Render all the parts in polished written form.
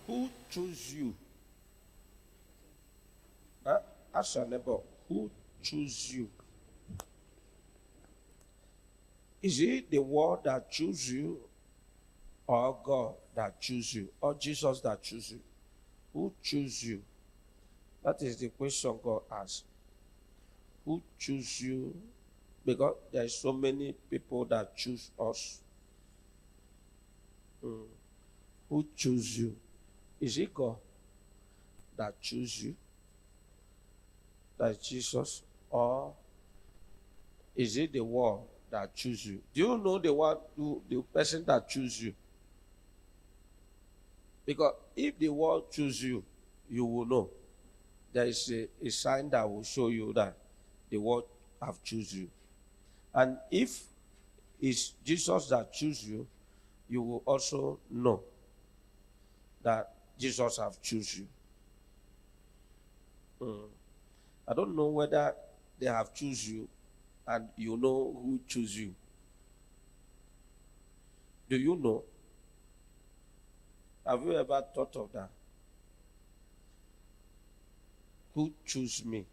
Who chose you? Ask your neighbor, who chose you? Is it the world that chose you, or God that chose you, or Jesus that chose you? Who chose you? That is the question God asks. Who chose you? Because there are so many people that choose us. Who chose you? Is it God that chose you? That is Jesus? Or is it the world that chose you? Do you know the person that chose you? Because if the world choose you, you will know. There is a sign that will show you that the world have choose you. And if it's Jesus that choose you, you will also know that Jesus have choose you. I don't know whether they have choose you and you know who choose you. Do you know? Have you ever thought of that? Who choose me?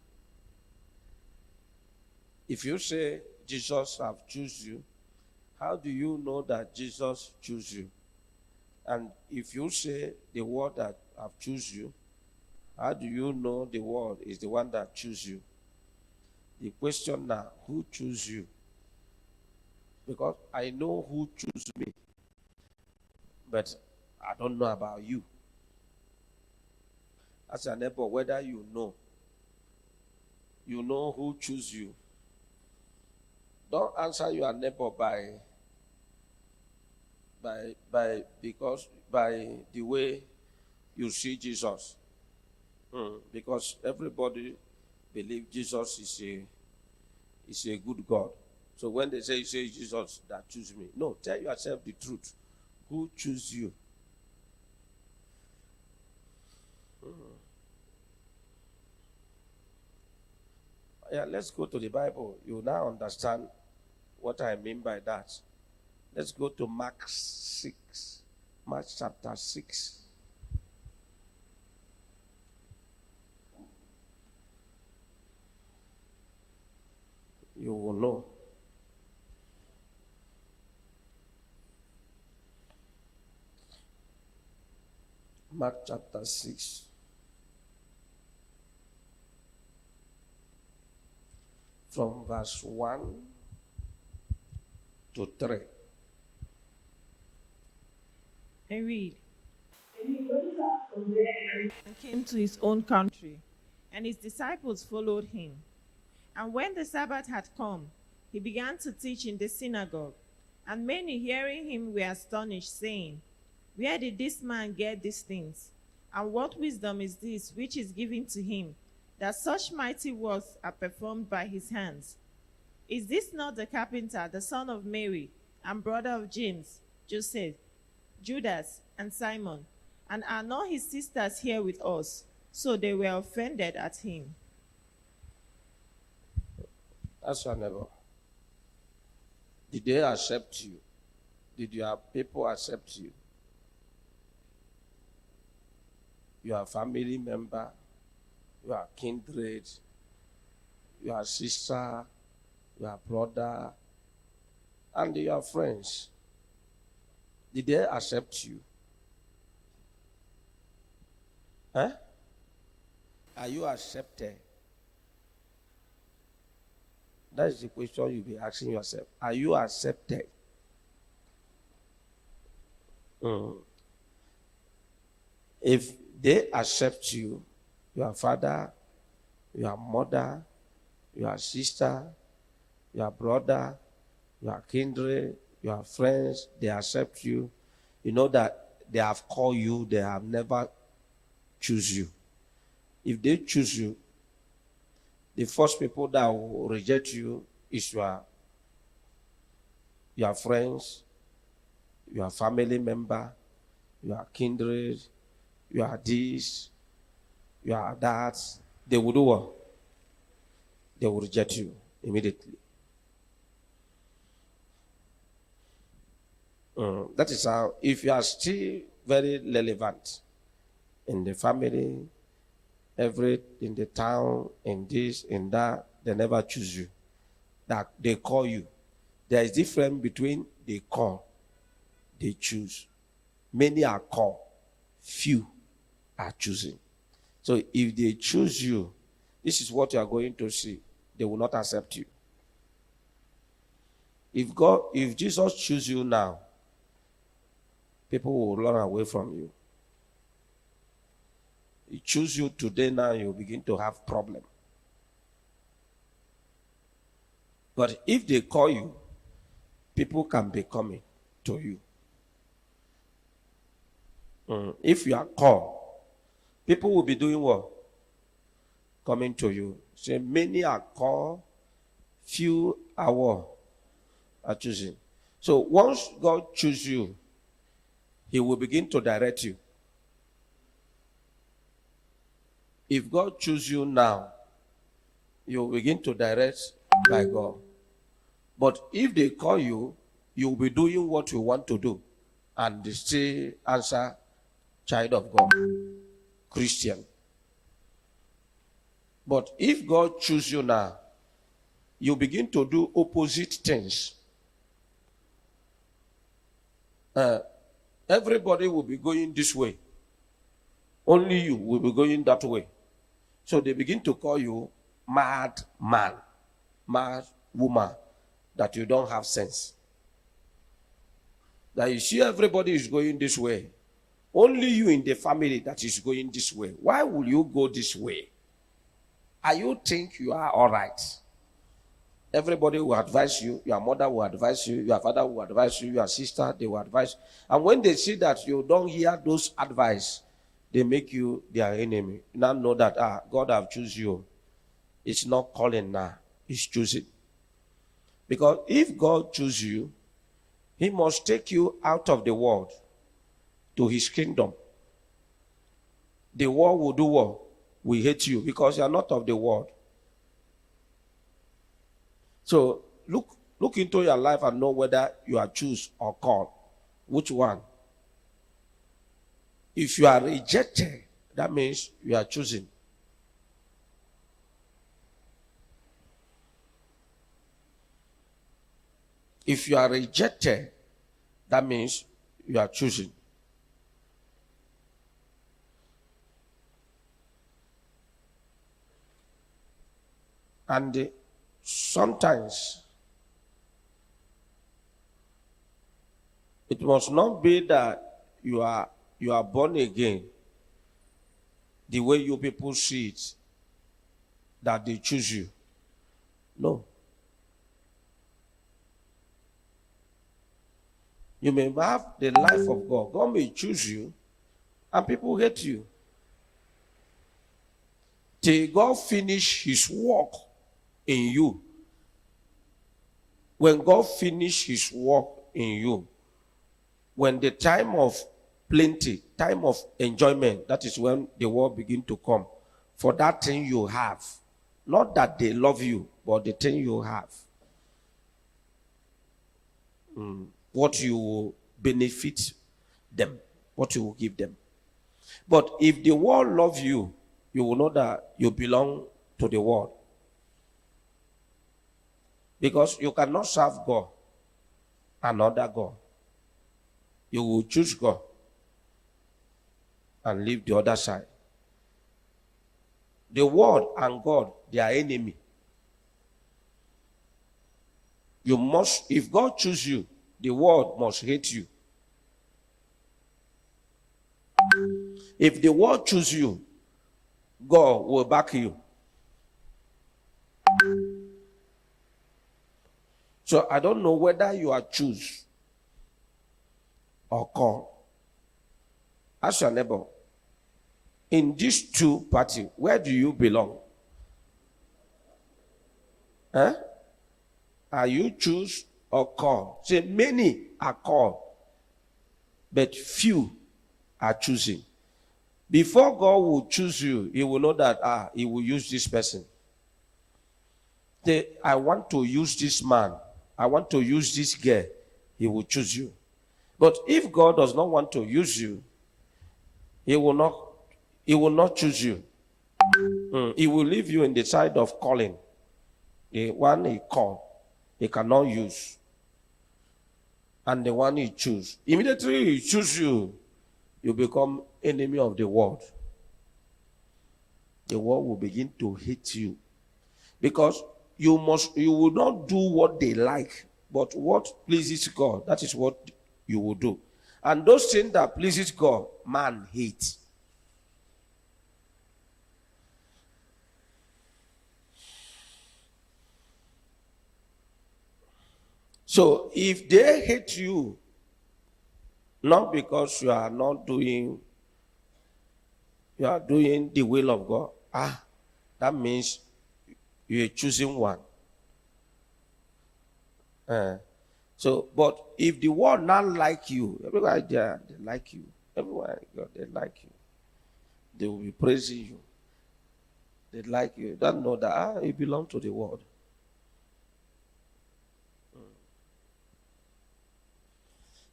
If you say Jesus have choose you, how do you know that Jesus choose you? And if you say the world that have choose you, how do you know the world is the one that choose you? The question now, who choose you? Because I know who choose me, but I don't know about you. As a neighbor, whether you know who choose you. Don't answer your neighbor by the way you see Jesus. Because everybody believes Jesus is a good God. So when they say Jesus that choose me, no, tell yourself the truth. Who choose you? Yeah, let's go to the Bible. You now understand what I mean by that. Let's go to Mark 6. Mark chapter 6. You will know. Mark chapter 6. From verse 1 to 3. I read. And he went up from there and came to his own country, and his disciples followed him. And when the Sabbath had come, he began to teach in the synagogue. And many hearing him were astonished, saying, where did this man get these things? And what wisdom is this which is given to him, that such mighty works are performed by his hands? Is this not the carpenter, the son of Mary, and brother of James, Joseph, Judas, and Simon? And are not his sisters here with us? So they were offended at him. That's your neighbor. Did they accept you? Did your people accept you? Your family member, your kindred, your sister, your brother, and your friends. Did they accept you? Are you accepted? That is the question you'll be asking yourself. Are you accepted? If they accept you, your father, your mother, your sister, your brother, your kindred, your friends, they accept you, you know that they have called you, they have never choose you. If they choose you, the first people that will reject you is your friends, your family member, your kindred, your this, your that. They will do what? They will reject you immediately. That is how, if you are still very relevant, in the family, in the town, in this, in that, they never choose you. That they call you. There is difference between they call, they choose. Many are called, few are choosing. So if they choose you, this is what you are going to see. They will not accept you. If Jesus chooses you now, people will run away from you. He chooses you today, now you begin to have problem. But if they call you, people can be coming to you. If you are called, people will be doing what? Coming to you. Say, many are called, few are what? Are choosing. So once God chooses you, He will begin to direct you. If God chooses you now, you will begin to direct by God. But if they call you, you will be doing what you want to do. And they still answer, child of God, Christian. But if God chooses you now, you begin to do opposite things. Everybody will be going this way. Only you will be going that way. So they begin to call you mad man, mad woman, that you don't have sense. That you see everybody is going this way. Only you in the family that is going this way. Why will you go this way? Are you think you are all right? Everybody will advise you. Your mother will advise you. Your father will advise you. Your sister, they will advise. And when they see that you don't hear those advice, they make you their enemy. Now know that God have chosen you. It's not calling now. It's choosing. Because if God chooses you, He must take you out of the world to His kingdom. The world will do what? Will hate you because you are not of the world. So look into your life and know whether you are choose or called. Which one? If you are rejected, that means you are choosing. If you are rejected, that means you are choosing. And sometimes it must not be that you are born again the way you people see it, that they choose you. No. You may have the life of God. God may choose you, and people hate you. Till God finish His work in you. When God finish His work in you, when the time of plenty, time of enjoyment, that is when the world begin to come. For that thing you have. Not that they love you, but the thing you have. What you will benefit them, what you will give them. But if the world loves you, you will know that you belong to the world. Because you cannot serve God, another God. You will choose God and leave the other side. The world and God, they are enemy. You must, if God chooses you, the world must hate you. If the world chooses you, God will back you. So I don't know whether you are choose or called. Ask your neighbor, in these two parties, where do you belong? Are you choose or called? Say, many are called, but few are choosing. Before God will choose you, He will know that He will use this person. Say, I want to use this man. I want to use this girl. He will choose you. But if God does not want to use you, He will not He will not choose you. He will leave you in the side of calling. The one he called, he cannot use. And the one he choose. Immediately he choose you, you become enemy of the world. The world will begin to hate you. Because you will not do what they like, but what pleases God. That is what you will do. And those things that pleases God, man hates. So if they hate you, not because you are doing the will of God, that means you are choosing one. But if the world not like you, everybody there, they like you. Everyone, they like you. They will be praising you. They like you. You don't know that you belong to the world.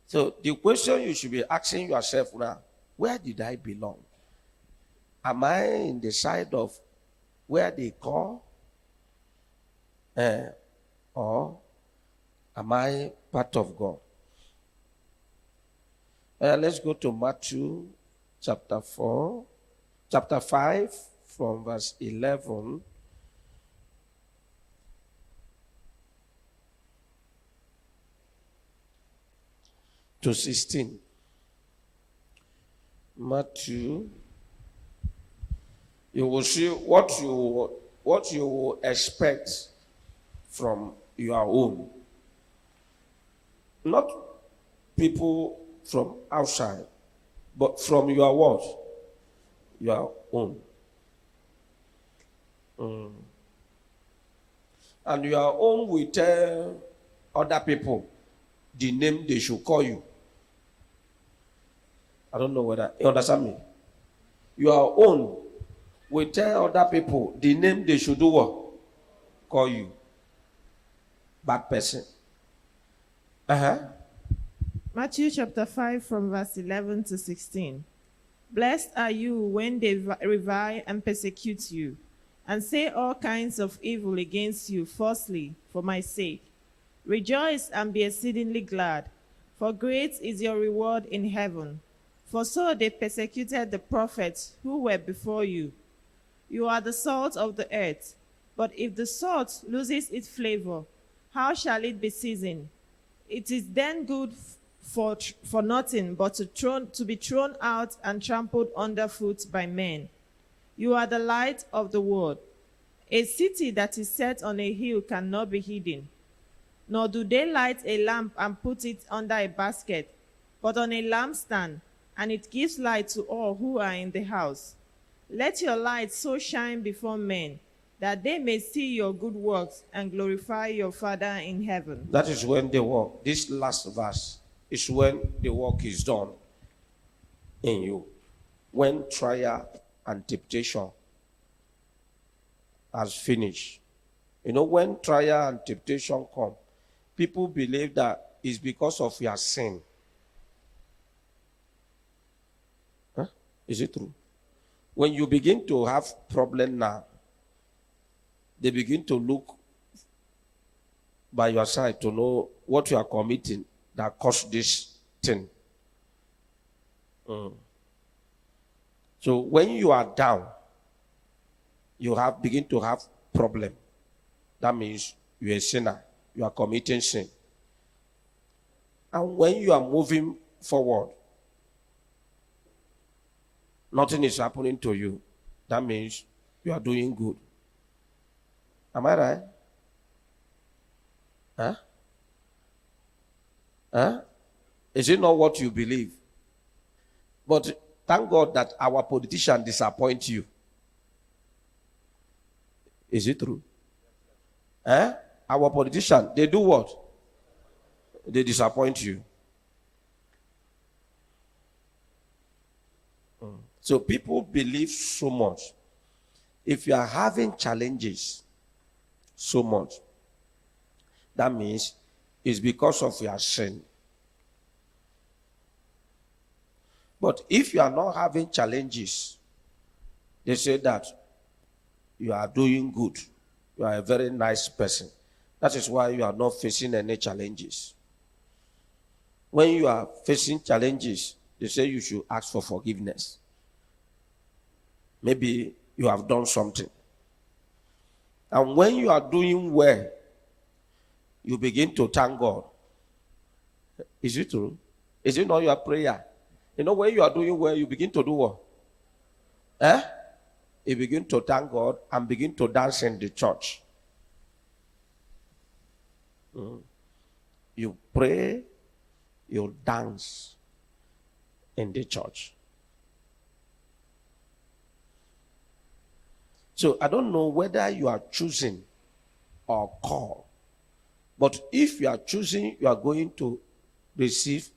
So the question you should be asking yourself now, where did I belong? Am I in the side of where they call? Or am I part of God? Let's go to Matthew chapter 5, from verse 11 to 16. Matthew, you will see what you will expect from your own. Not people from outside, but from your what? Your own. And your own will tell other people the name they should call you. I don't know whether you understand me. Your own will tell other people the name they should do what? Call you. Bad person. Matthew chapter 5 from verse 11 to 16. Blessed are you when they revile and persecute you, and say all kinds of evil against you falsely for my sake. Rejoice and be exceedingly glad, for great is your reward in heaven. For so they persecuted the prophets who were before you. You are the salt of the earth. But if the salt loses its flavor, how shall it be seasoned? It is then good for nothing but to be thrown out and trampled underfoot by men. You are the light of the world. A city that is set on a hill cannot be hidden. Nor do they light a lamp and put it under a basket, but on a lampstand, and it gives light to all who are in the house. Let your light so shine before men, that they may see your good works and glorify your Father in heaven. That is when the work, this last verse, is when the work is done in you. When trial and temptation has finished. You know, when trial and temptation come, people believe that it's because of your sin. Is it true? When you begin to have problem now, they begin to look by your side to know what you are committing that caused this thing. So when you are down, you begin to have problem. That means you're a sinner. You are committing sin. And when you are moving forward, nothing is happening to you. That means you are doing good. Am I right? Is it not what you believe? But thank God that our politicians disappoint you. Is it true? Our politicians, they do what? They disappoint you. So people believe so much. If you are having challenges so much, that means it's because of your sin. But if you are not having challenges, They say that you are doing good. You are a very nice person. That is why you are not facing any challenges. When you are facing challenges, they say you should ask for forgiveness. Maybe you have done something. And when you are doing well, you begin to thank God. Is it true? Is it not your prayer? You know, when you are doing well, you begin to do what? You begin to thank God and begin to dance in the church. You pray, you dance in the church. So I don't know whether you are choosing or called. But if you are choosing, you are going to receive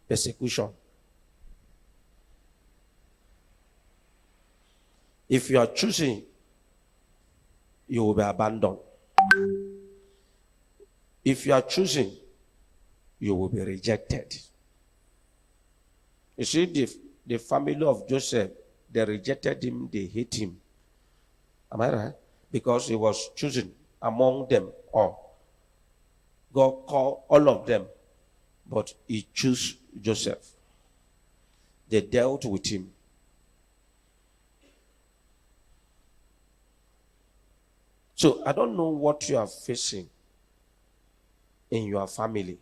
persecution. If you are choosing, you will be abandoned. If you are choosing, you will be rejected. You see, the family of Joseph, they rejected him, they hate him. Am I right? Because he was chosen among them all. God called all of them, but he chose Joseph. They dealt with him. So I don't know what you are facing in your family.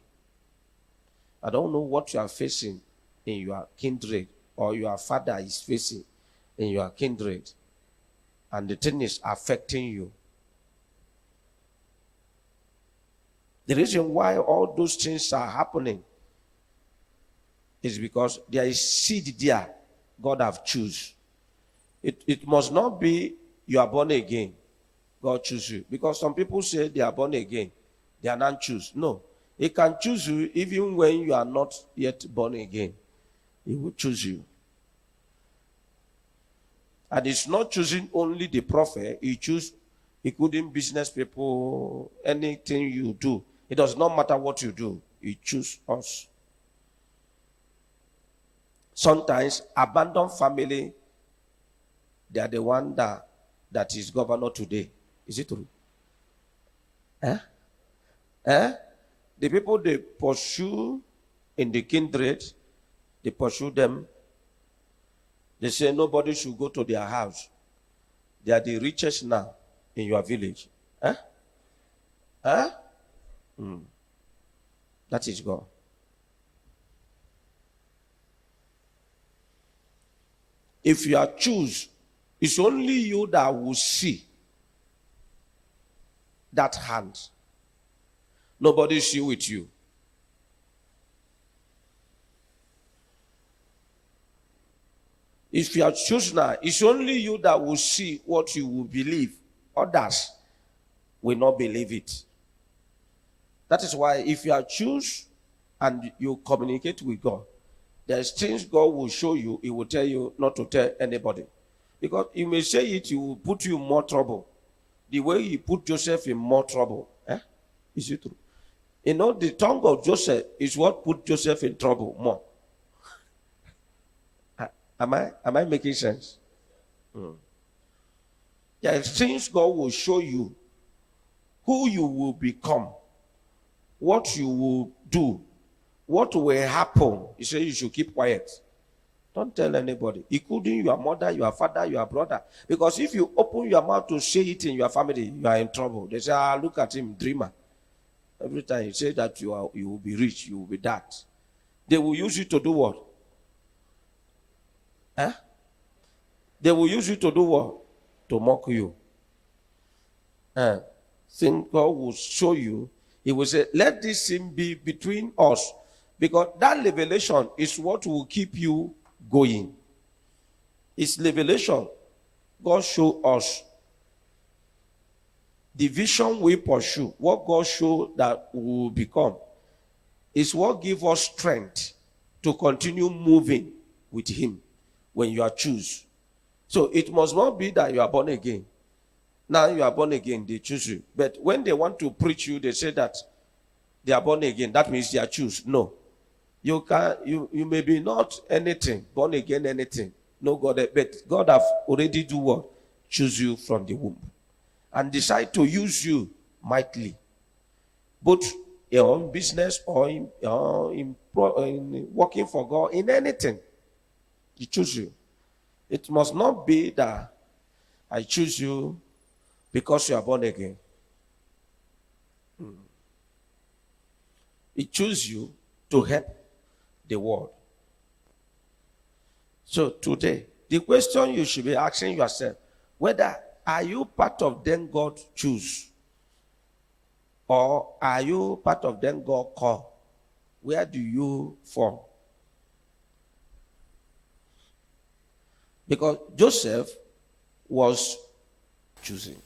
I don't know what you are facing in your kindred, or your father is facing in your kindred, and the thing is affecting you. The reason why all those things are happening is because there is seed there God have choose. It must not be you are born again, God choose you. Because some people say they are born again, they are not choose. No, He can choose you even when you are not yet born again. He will choose you. And it's not choosing only the prophet, He choose including business people, anything you do. It does not matter what you do, He choose us. Sometimes abandoned family, they are the one that is governor today. Is it true? The people they pursue in the kindred, they pursue them. They say nobody should go to their house. They are the richest now in your village. That is God. If you are choose, it's only you that will see that hand. Nobody see with you. If you are choose now, it's only you that will see what you will believe. Others will not believe it. That is why if you are choose and you communicate with God, there's things God will show you, He will tell you not to tell anybody. Because He may say it, He will put you in more trouble. The way He put Joseph in more trouble. Is it true? You know, the tongue of Joseph is what put Joseph in trouble more. Am I making sense? There are things God will show you, who you will become, what you will do, what will happen. He said you should keep quiet. Don't tell anybody, including your mother, your father, your brother. Because if you open your mouth to say it in your family, you are in trouble. They say, look at him, dreamer. Every time you say that you will be rich, you will be that. They will use you to do what? They will use you to do what? To mock you. Think God will show you. He will say, let this sin be between us. Because that revelation is what will keep you going. It's revelation. God show us. The vision we pursue, what God showed that we will become, is what gives us strength to continue moving with Him when you are choose. So it must not be that you are born again. Now you are born again, they choose you. But when they want to preach you, they say that they are born again. That means they are choose. No. You may be not anything, born again anything. No God, but God have already do what? Choose you from the womb and decide to use you mightily, both in your own business or in working for God, in anything. He choose you. It must not be that I choose you because you are born again. He choose you to help the world. So today, the question you should be asking yourself, whether are you part of them God choose, or are you part of them God call? Where do you fall? Because Joseph was choosing.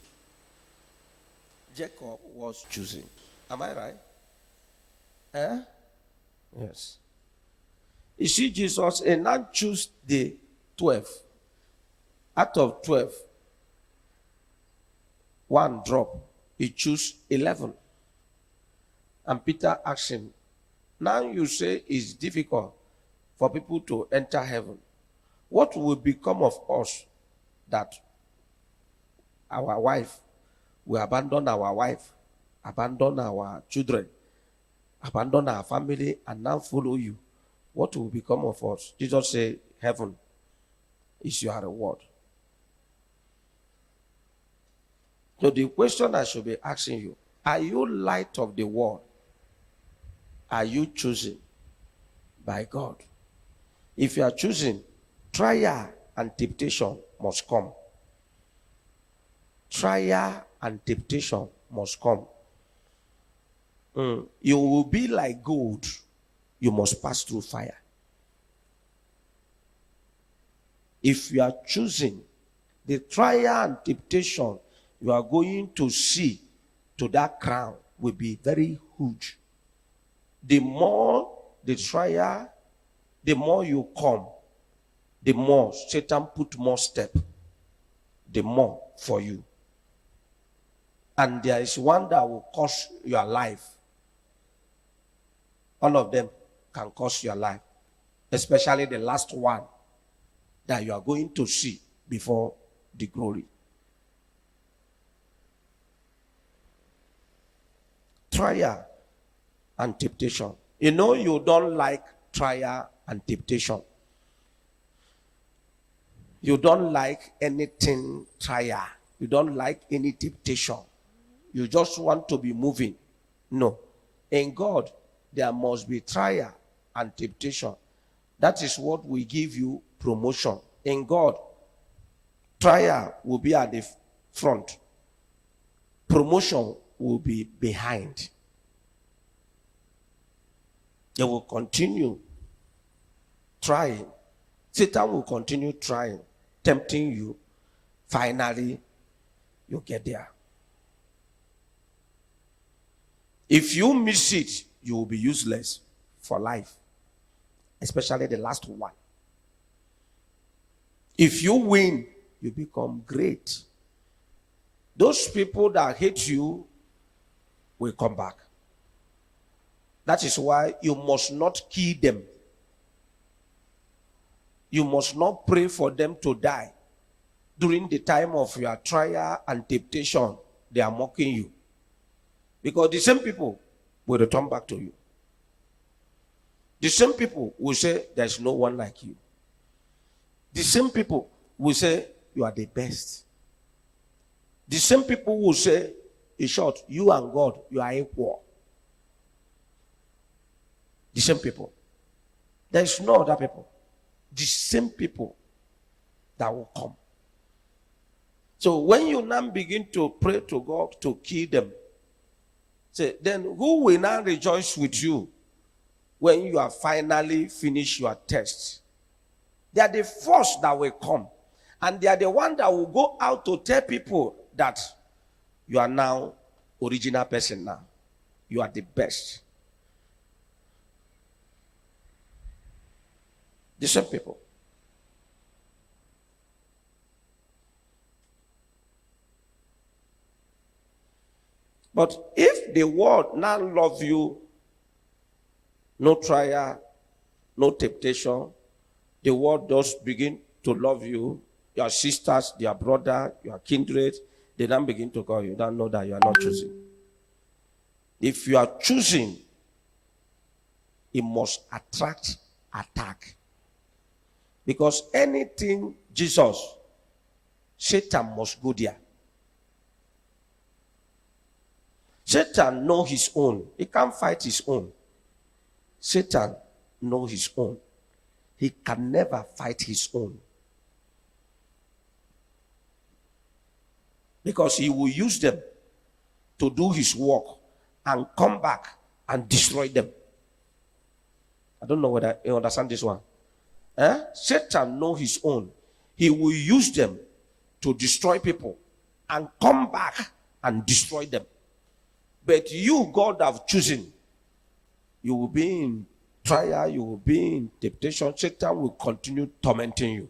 Jacob was choosing. Am I right? Eh? Yes. You see, Jesus and now choose the 12. Out of 12, one drop. He chose 11. And Peter asked him, now you say it's difficult for people to enter heaven. What will become of us that our wife, we abandon our wife, abandon our children, abandon our family, and now follow you? What will become of us? Jesus said, heaven is your reward. So the question I should be asking you, are you light of the world? Are you chosen by God? If you are chosen, trial and temptation must come. Trial and temptation must come. You will be like gold. You must pass through fire. If you are choosing, the trial and temptation you are going to see to that crown will be very huge. The more the trial, the more you come, the more Satan put more step, the more for you. And there is one that will cost your life. All of them can cost your life, especially the last one that you are going to see before the glory. Trial and temptation. You know you don't like trial and temptation. You don't like anything trial. You don't like any temptation. You just want to be moving. No. In God, there must be trial and temptation. That is what will give you promotion. In God, trial will be at the front. Promotion will be behind. They will continue trying. Satan will continue trying, tempting you. Finally, you get there. If you miss it, you will be useless for life, especially the last one. If you win, you become great. Those people that hate you will come back. That is why you must not kill them. You must not pray for them to die. During the time of your trial and temptation, they are mocking you. Because the same people will return back to you. The same people will say, there's no one like you. The same people will say, you are the best. The same people will say, in short, you and God, you are equal. The same people. There is no other people. The same people that will come. So when you now begin to pray to God to kill them, say, then who will now rejoice with you when you have finally finished your test? They are the first that will come. And they are the one that will go out to tell people that you are now original person now. You are the best. The same people. But if the world now love you, no trial, no temptation, the world does begin to love you, your sisters, your brother, your kindred, they then begin to call you. You don't know that you are not choosing. If you are choosing, it must attract attack. Because anything Jesus, Satan must go there. Satan know his own. He can't fight his own. Satan know his own. He can never fight his own. Because he will use them to do his work and come back and destroy them. I don't know whether you understand this one. Satan know his own. He will use them to destroy people and come back and destroy them. But you, God, have chosen. You will be in trial, you will be in temptation. Satan will continue tormenting you.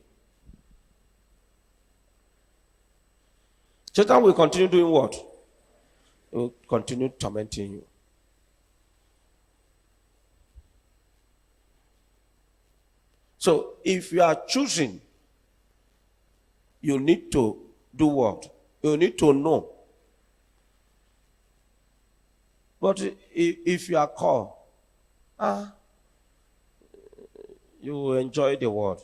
Satan will continue doing what? He will continue tormenting you. So, if you are choosing, you need to do what? You need to know. But if you are called, you will enjoy the word.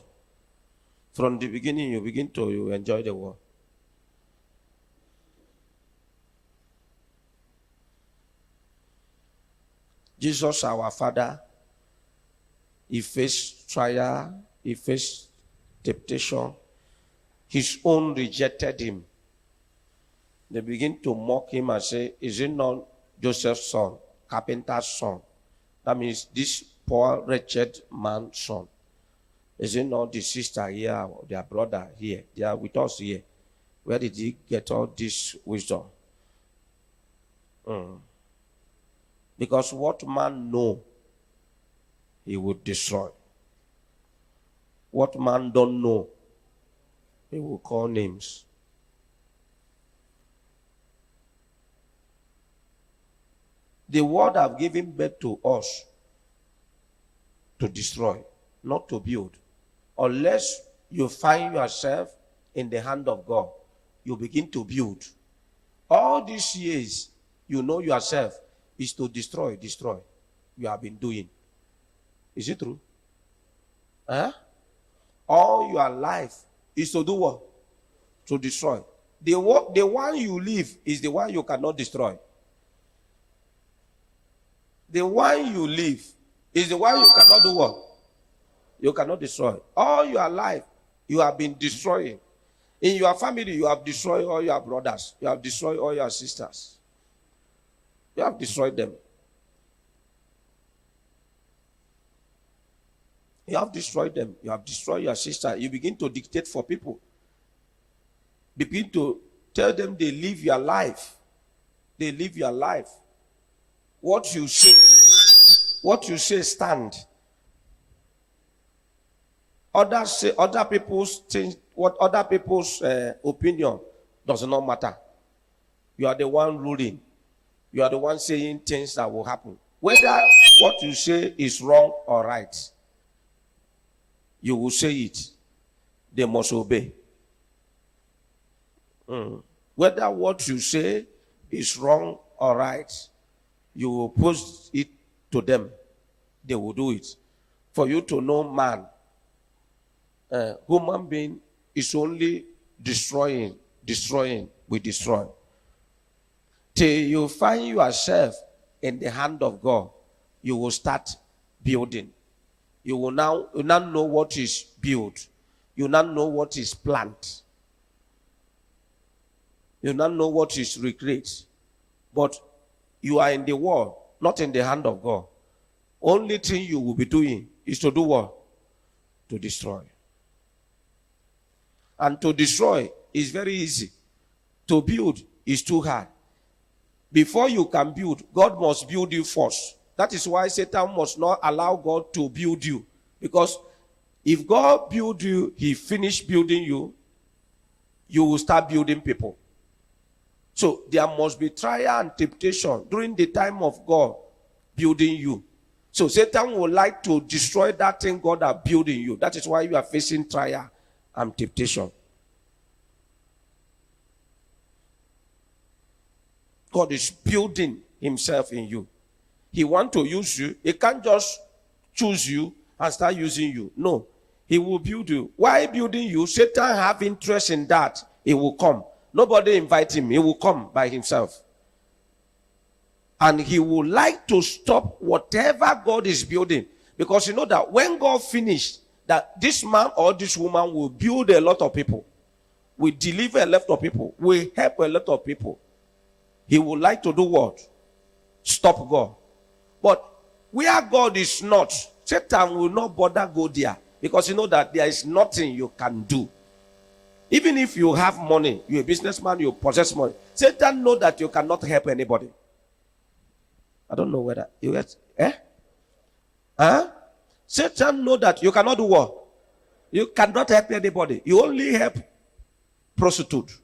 From the beginning, you enjoy the word. Jesus, our Father, he faced trial, he faced temptation. His own rejected him. They begin to mock him and say, is it not Joseph's son, carpenter's son? That means this poor, wretched man's son. Is it not the sister here or their brother here? They are with us here. Where did he get all this wisdom? Because what man know, he will destroy. What man don't know, he will call names. The word have given birth to us to destroy, not to build. Unless you find yourself in the hand of God, you begin to build. All these years, you know yourself is to destroy. You have been doing. Is it true? All your life is to do what? To destroy. The one you live is the one you cannot destroy. The one you live is the one you cannot do what? You cannot destroy. All your life, you have been destroying. In your family, you have destroyed all your brothers. You have destroyed all your sisters. You have destroyed them. You have destroyed them. You have destroyed your sister. You begin to dictate for people. Begin to tell them they live your life. They live your life. What you say stand. Other people's things, what other people's opinion does not matter. You are the one ruling. You are the one saying things that will happen. Whether what you say is wrong or right, you will say it. They must obey. Whether what you say is wrong or right, you will post it to them. They will do it. For you to know man, human being is only destroying, we destroy. Till you find yourself in the hand of God, you will start building. You will now know what is built. You now know what is plant. You now know what is recreate. But you are in the world, not in the hand of God. Only thing you will be doing is to do what? To destroy. And to destroy is very easy. To build is too hard. Before you can build, God must build you first. That is why Satan must not allow God to build you. Because if God build you, he finished building you, you will start building people. So there must be trial and temptation during the time of God building you. So Satan would like to destroy that thing God has built in you. That is why you are facing trial and temptation. God is building himself in you. He wants to use you. He can't just choose you and start using you. No. He will build you. Why building you? Satan have interest in that. He will come. Nobody invite him. He will come by himself. And he would like to stop whatever God is building. Because you know that when God finished, that this man or this woman will build a lot of people. Will deliver a lot of people. Will help a lot of people. He would like to do what? Stop God. But where God is not, Satan will not bother go there. Because you know that there is nothing you can do. Even if you have money, you're a businessman, you possess money. Satan knows that you cannot help anybody. I don't know whether you get Satan knows that you cannot do what? You cannot help anybody. You only help prostitute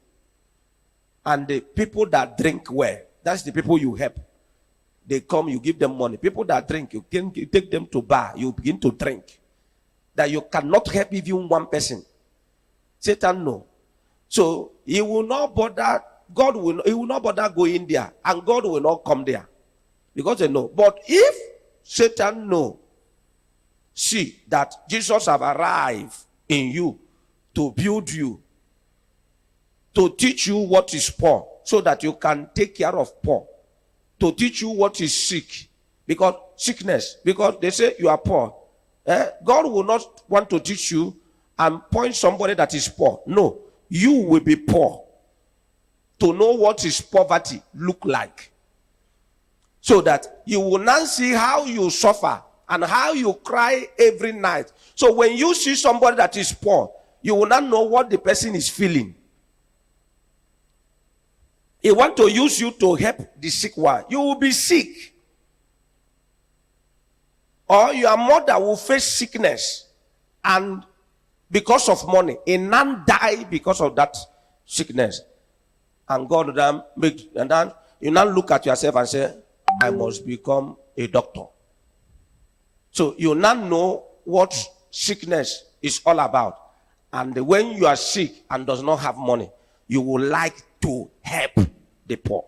and the people that drink well. That's the people you help. They come, you give them money. People that drink, you take them to bar, you begin to drink. That you cannot help even one person. Satan no. So he will not bother. He will not bother going there, and God will not come there because they know. But if Satan know, see that Jesus have arrived in you to build you, to teach you what is poor, so that you can take care of poor, to teach you what is sick, because sickness, because they say you are poor. God will not want to teach you and point somebody that is poor. No, you will be poor to know what is poverty look like, so that you will not see how you suffer and how you cry every night. So when you see somebody that is poor, you will not know what the person is feeling. He want to use you to help the sick one. You will be sick. Or your mother will face sickness, and because of money, a man die because of that sickness. And God then and then you now look at yourself and say, I must become a doctor. So you now know what sickness is all about. And when you are sick and does not have money, you will like to help the poor.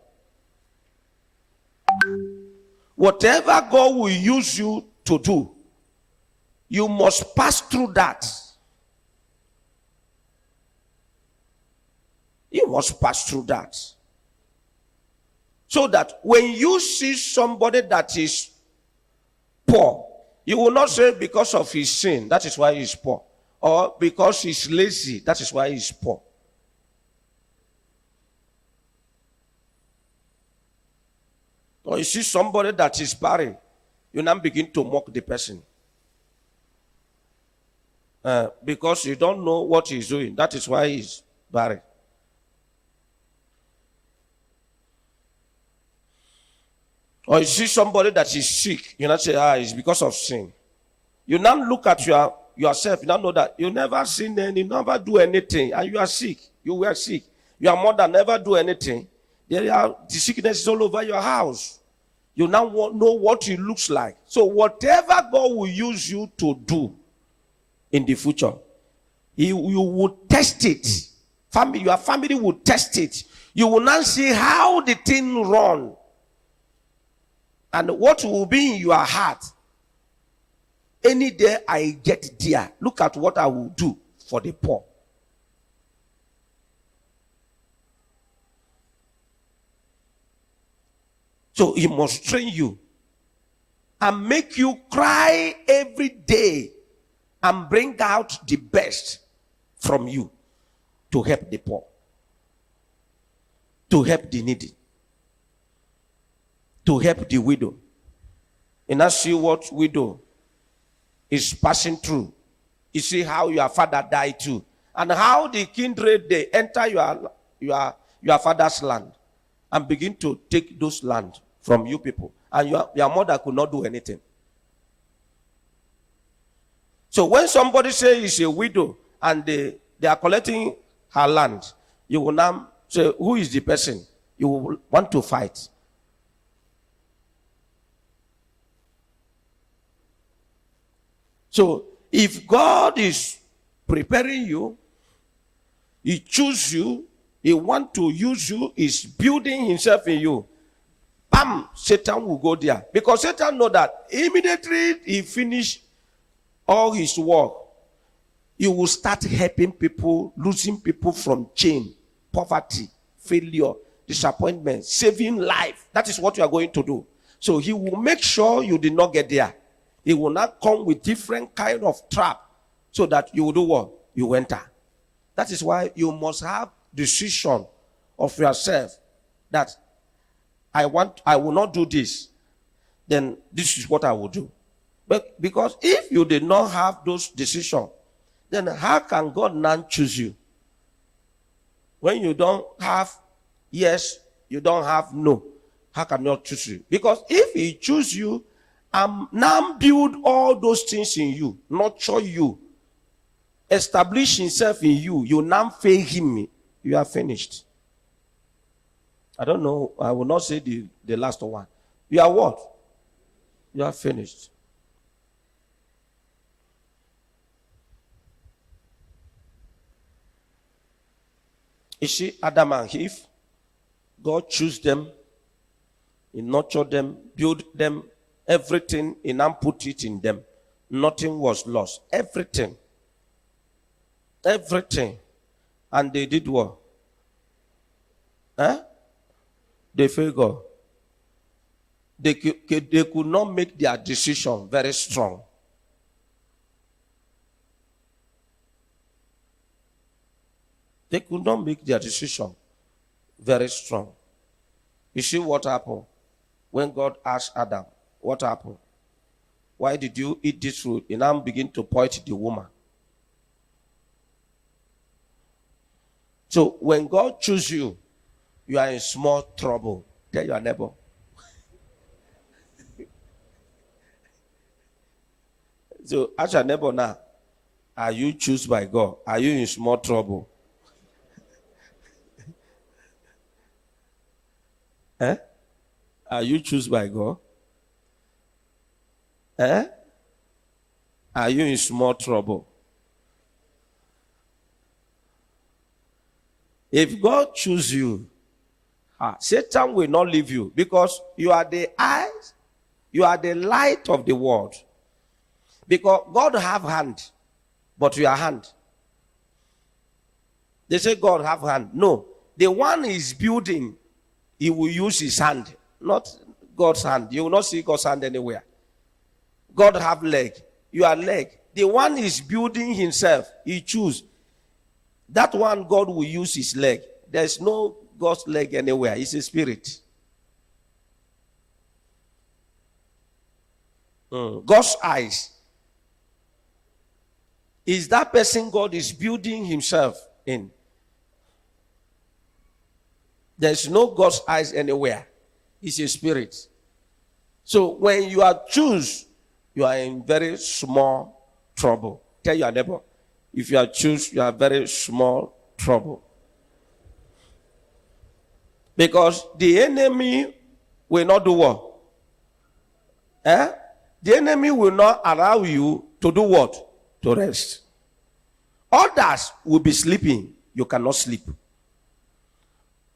Whatever God will use you to do, you must pass through that. You must pass through that. So that when you see somebody that is poor, you will not say because of his sin, that is why he is poor. Or because he's lazy, that is why he is poor. Or you see somebody that is barren, you now begin to mock the person. Because you don't know what he's doing. That is why he's barren. Or you see somebody that is sick, you now say, it's because of sin. You now look at yourself, you now know that you never sin and you never do anything, and you are sick. You were sick. Your mother never do anything. The sickness is all over your house. You now know what it looks like. So whatever God will use you to do in the future, you will test it. Your family will test it. You will now see how the thing run. And what will be in your heart. Any day I get there, look at what I will do for the poor. So he must train you and make you cry every day and bring out the best from you to help the poor, to help the needy, to help the widow. And I see what widow is passing through. You see how your father died too, and how the kindred they enter your father's land and begin to take those land from you people, and your mother could not do anything. So when somebody says he's a widow and they are collecting her land, you will now say, who is the person? You will want to fight. So if God is preparing you He choose you. He want to use you. He's building himself in you. Bam, Satan will go there. Because Satan know that immediately he finish all his work, you will start helping people, losing people from chain, poverty, failure, disappointment, saving life. That is what you are going to do. So he will make sure you did not get there. He will not come with different kind of trap so that you will do what? You enter. That is why you must have decision of yourself that I will not do this. Then this is what I will do. But because if you did not have those decisions, then how can God now choose you? When you don't have yes, you don't have no, how can God choose you? Because if he choose you, now build all those things in you, nurture you, establish himself in you, you now fail him, you are finished. I don't know, I will not say the last one. You are what? You are finished. You see, Adam and Eve, God chose them, he nurtured them, built them, everything, he now put it in them. Nothing was lost. Everything. Everything. And they did what? They failed God. They could not make their decision very strong. They could not make their decision very strong. You see what happened? When God asked Adam, what happened? Why did you eat this fruit? He now begin to point the woman. So when God chooses you, you are in small trouble. Tell your neighbor. So ask your neighbor now, are you chosen by God? Are you in small trouble? Are you chosen by God? Are you in small trouble? If God chooses you, Satan will not leave you because you are the eyes, you are the light of the world. Because God have hand, but you are hand. They say God have hand. No, the one is building, he will use his hand, not God's hand. You will not see God's hand anywhere. God have leg, you are leg. The one is building himself, he choose. That one, God will use his leg. There's no God's leg anywhere. It's a spirit. God's eyes is that person God is building himself in. There's no God's eyes anywhere. It's a spirit. So when you are choose, you are in very small trouble. Tell your neighbor, if you are choose, you are very small trouble. Because the enemy will not do what? The enemy will not allow you to do what? To rest. Others will be sleeping. You cannot sleep.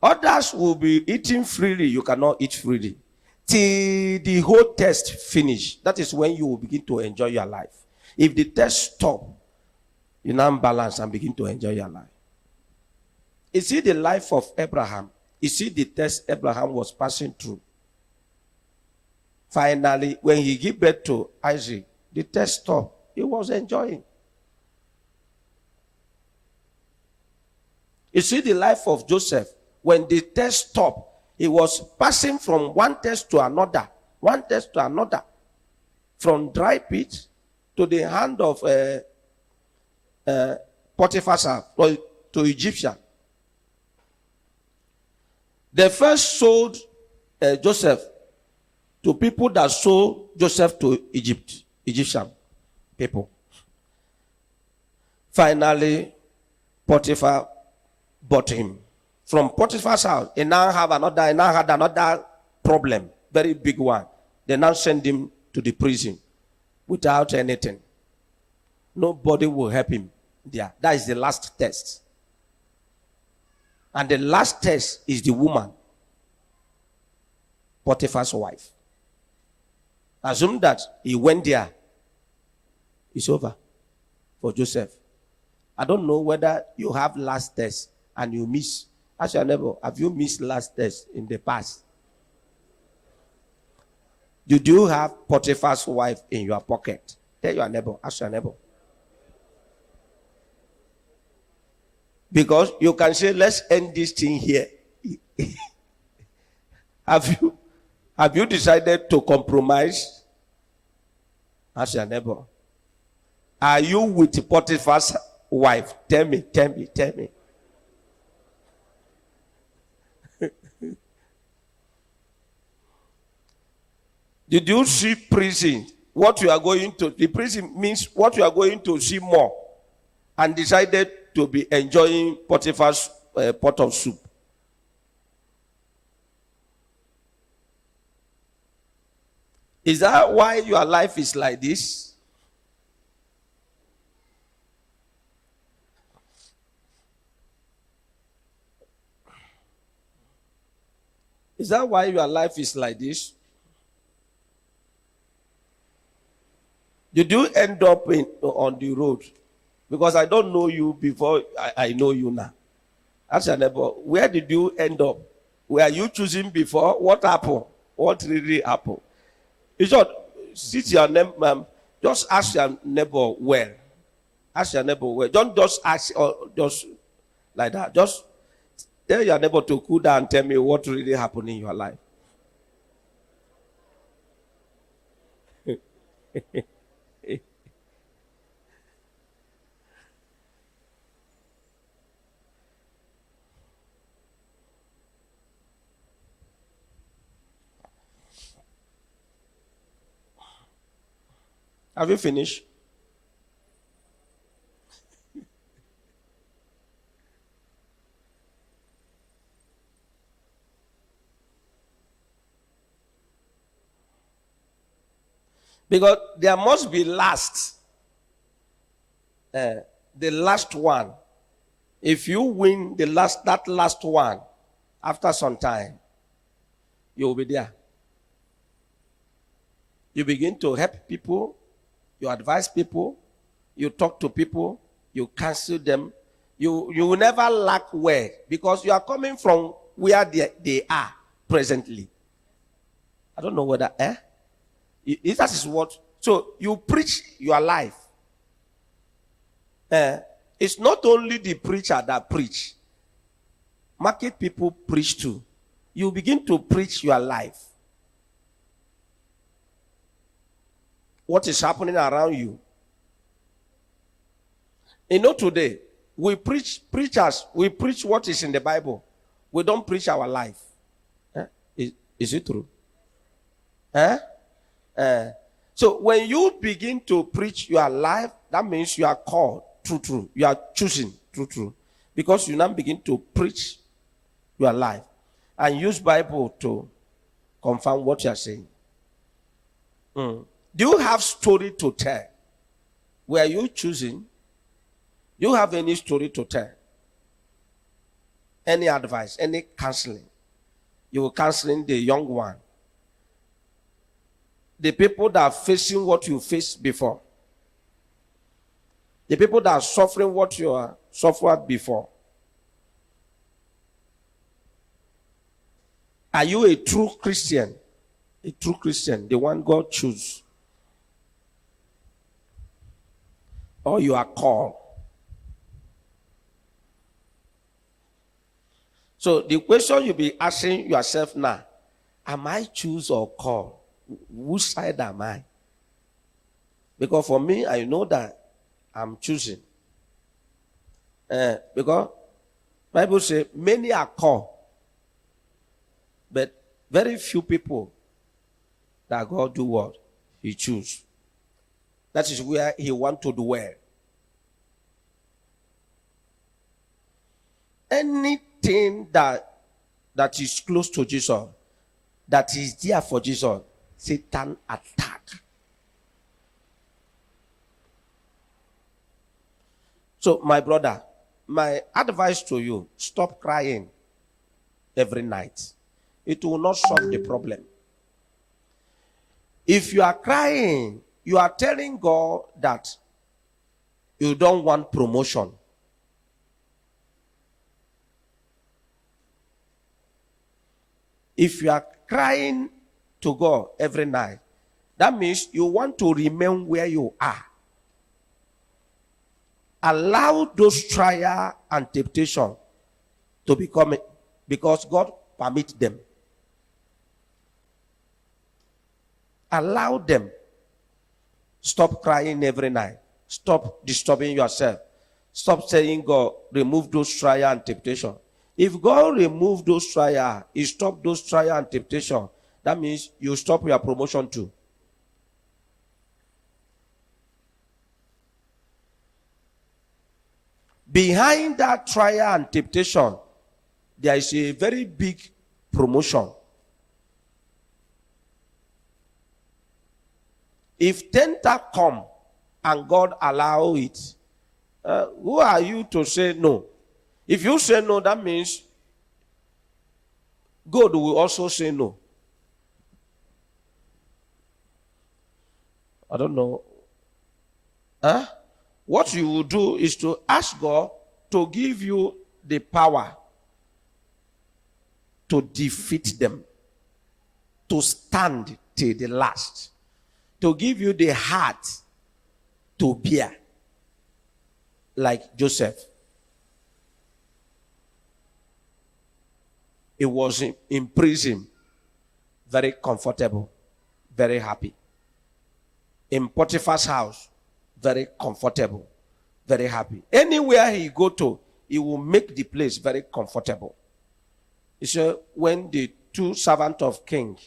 Others will be eating freely. You cannot eat freely. Till the whole test finish. That is when you will begin to enjoy your life. If the test stop, you now balance and begin to enjoy your life. You see the life of Abraham. You see the test Abraham was passing through. Finally, when he gave birth to Isaac, the test stopped. He was enjoying. You see the life of Joseph. When the test stopped, he was passing from one test to another. One test to another. From dry pit to the hand of Potiphar's house, to Egyptian. They first sold Joseph to people that sold Joseph to Egyptian people. Finally, Potiphar bought him. From Potiphar's house, he now had another problem, very big one. They now send him to the prison without anything. Nobody will help him there. That is the last test. And the last test is the woman, Potiphar's wife. Assume that he went there. It's over for Joseph. I don't know whether you have last test and you miss. Ask your neighbor, have you missed last test in the past? Did you have Potiphar's wife in your pocket? Tell your neighbor, ask your neighbor. Because you can say, let's end this thing here. Have you decided to compromise? Ask your neighbor. Are you with Potiphar's wife? Tell me. Did you see prison? What you are going to, the prison means what you are going to see more, and decided to be enjoying Potiphar's pot of soup. Is that why your life is like this? Is that why your life is like this? Did you end up on the road? Because I don't know you before I know you now. Ask your neighbor, where did you end up? Were you choosing before? What happened? What really happened? In short, sit your neighbor, just ask your neighbor well. Ask your neighbor well. Don't just ask or just like that. Just tell your neighbor to cool down and tell me what really happened in your life. Have you finished? Because there must be last. The last one. If you win that last one, after some time, you will be there. You begin to help people. You advise people, you talk to people, you counsel them. You will never lack word because you are coming from where they are presently. I don't know whether, that is what. So you preach your life. It's not only the preacher that preach. Market people preach too. You begin to preach your life. What is happening around you. You know, today, we preach what is in the Bible. We don't preach our life. Is it true? So when you begin to preach your life, that means you are called true. You are choosing true. Because you now begin to preach your life and use Bible to confirm what you are saying. Do you have story to tell? Were you choosing? Do you have any story to tell? Any advice, any counseling? You were counseling the young one. The people that are facing what you faced before. The people that are suffering what you are suffered before. Are you a true Christian? A true Christian, the one God chooses. Or you are called. So the question you'll be asking yourself now, am I choose or called? Which side am I? Because for me, I know that I'm choosing. Because Bible says many are called, but very few people that God do what? He choose. That is where he want to dwell. Anything that is close to Jesus, that is there for Jesus, Satan attack. So my brother, my advice to you, stop crying every night. It will not solve the problem. If you are crying, you are telling God that you don't want promotion. If you are crying to God every night, that means you want to remain where you are. Allow those trial and temptation to become it, because God permit them. Allow them. Stop crying every night. Stop disturbing yourself. Stop saying, God, remove those trial and temptation. If God remove those trial, He stop those trial and temptation, that means you stop your promotion too. Behind that trial and temptation, there is a very big promotion. If tempter come and God allow it, who are you to say no? If you say no, that means God will also say no. I don't know. What you will do is to ask God to give you the power to defeat them, to stand till the last, to give you the heart to bear, like Joseph. He was in prison, very comfortable, very happy. In Potiphar's house, very comfortable, very happy. Anywhere he go to, he will make the place very comfortable. He said, when the two servants of king,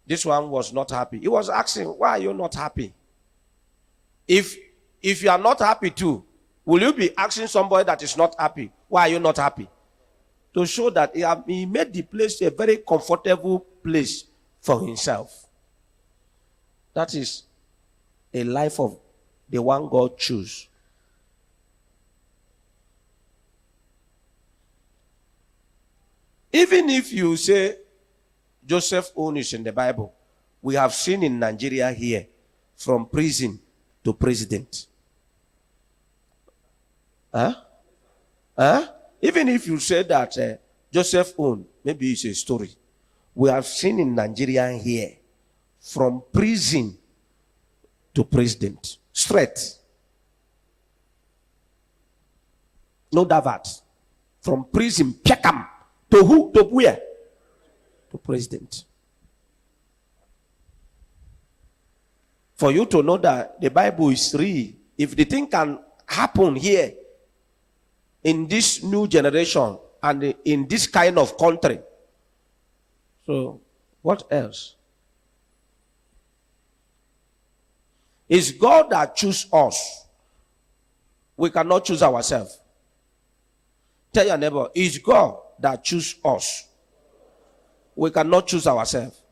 this one was not happy. He was asking, why are you not happy? If you are not happy too, will you be asking somebody that is not happy, why are you not happy? To show that he made the place a very comfortable place for himself. That is a life of the one God choose. Even if you say Joseph's own is in the Bible, we have seen in Nigeria here, from prison to president. Even if you say that Joseph's own, maybe it's a story. We have seen in Nigeria here, from prison to president. Straight. No divert. From prison, Pekam. To who? To where? To president. For you to know that the Bible is real. If the thing can happen here, in this new generation, and in this kind of country, so what else? It's God that chooses us. We cannot choose ourselves. Tell your neighbor, it's God that chooses us. We cannot choose ourselves.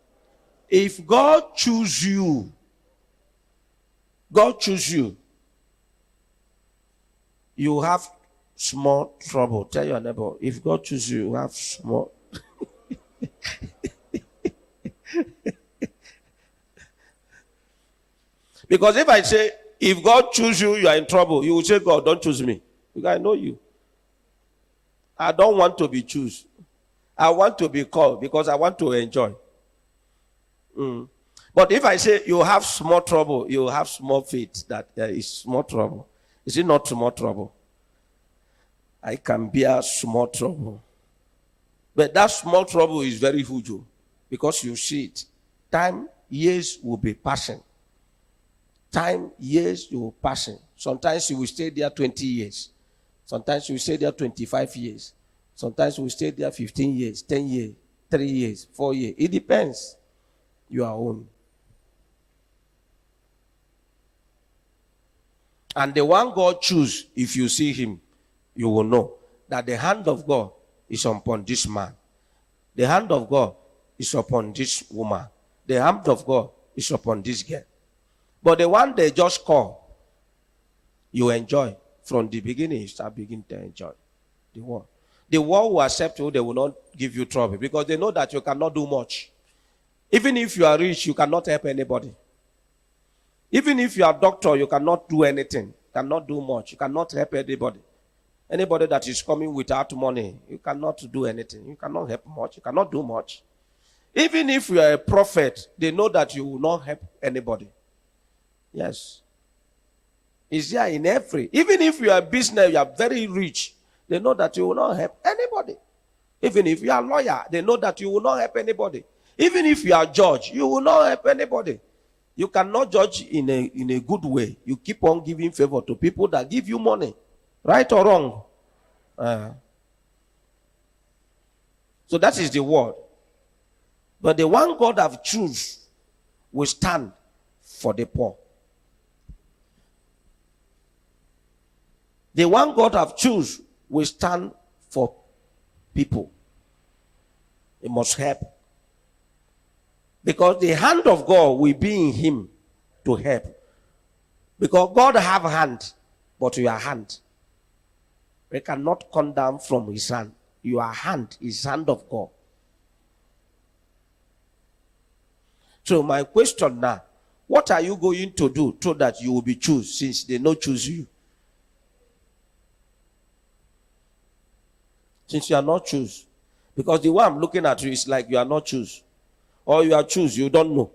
If God chooses you, you have small trouble. Tell your neighbor, if God chooses you, you have small. Because if I say, if God chooses you, you are in trouble, you will say, God, don't choose me. Because I know you. I don't want to be chosen. I want to be called because I want to enjoy. But if I say you have small trouble, you have small faith that there is small trouble. Is it not small trouble? I can bear small trouble. But that small trouble is very huge because you see it. Time, years will be passing. Time, years you will passing. Sometimes you will stay there 20 years. Sometimes you will stay there 25 years. Sometimes you will stay there 15 years, 10 years, 3 years, 4 years. It depends. Your own. And the one God chooses, if you see him, you will know that the hand of God is upon this man. The hand of God is upon this woman. The hand of God is upon this girl. But the one they just call, you enjoy. from the beginning, you start begin to enjoy the world. The world will accept you, they will not give you trouble because they know that you cannot do much. Even if you are rich, you cannot help anybody. Even if you are a doctor, you cannot do anything, cannot do much, you cannot help anybody. Anybody that is coming without money, you cannot do anything. You cannot help much, you cannot do much. Even if you are a prophet, they know that you will not help anybody. Yes. It's there in every. Even if you are a business, you are very rich, they know that you will not help anybody. Even if you are a lawyer, they know that you will not help anybody. Even if you are a judge, you will not help anybody. You cannot judge in a good way. You keep on giving favor to people that give you money. Right or wrong? So that is the word. But the one God have chosen will stand for the poor. The one God have chosen will stand for people. He must help. Because the hand of God will be in him to help. Because God have a hand, but your hand. We cannot come down from his hand. Your hand is hand of God. So my question now, what are you going to do so that you will be chosen since they not choose you? Since you are not chosen. Because the way I'm looking at you is like you are not chosen. Or you are chosen, you don't know.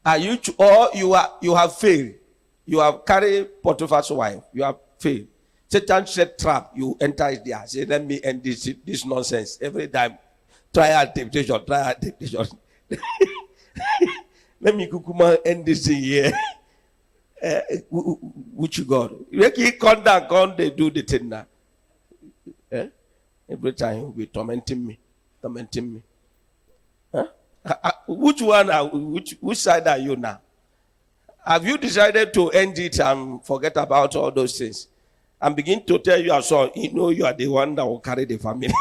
Are you or you have failed? You have carried Potiphar's wife. You have failed. Satan set trap. You enter there. Say, let me end this nonsense. Every time, try temptation. Let me kukuma end this thing here. Which God? You come down, come they do the thing now. Every time you be tormenting me. Huh? Which one? Which side are you now? Have you decided to end it and forget about all those things? And begin to tell your son, you are the one that will carry the family.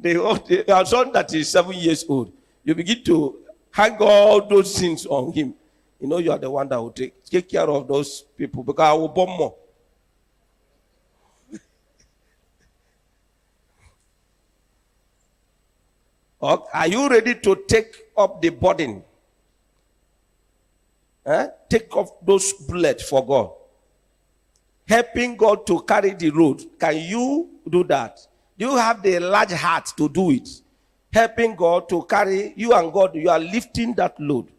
Your son that is 7 years old, you begin to hang all those things on him. You are the one that will take care of those people because I will bomb more. Are you ready to take up the burden? Take up those bullets for God. Helping God to carry the load. Can you do that? Do you have the large heart to do it? Helping God to carry, you and God, you are lifting that load.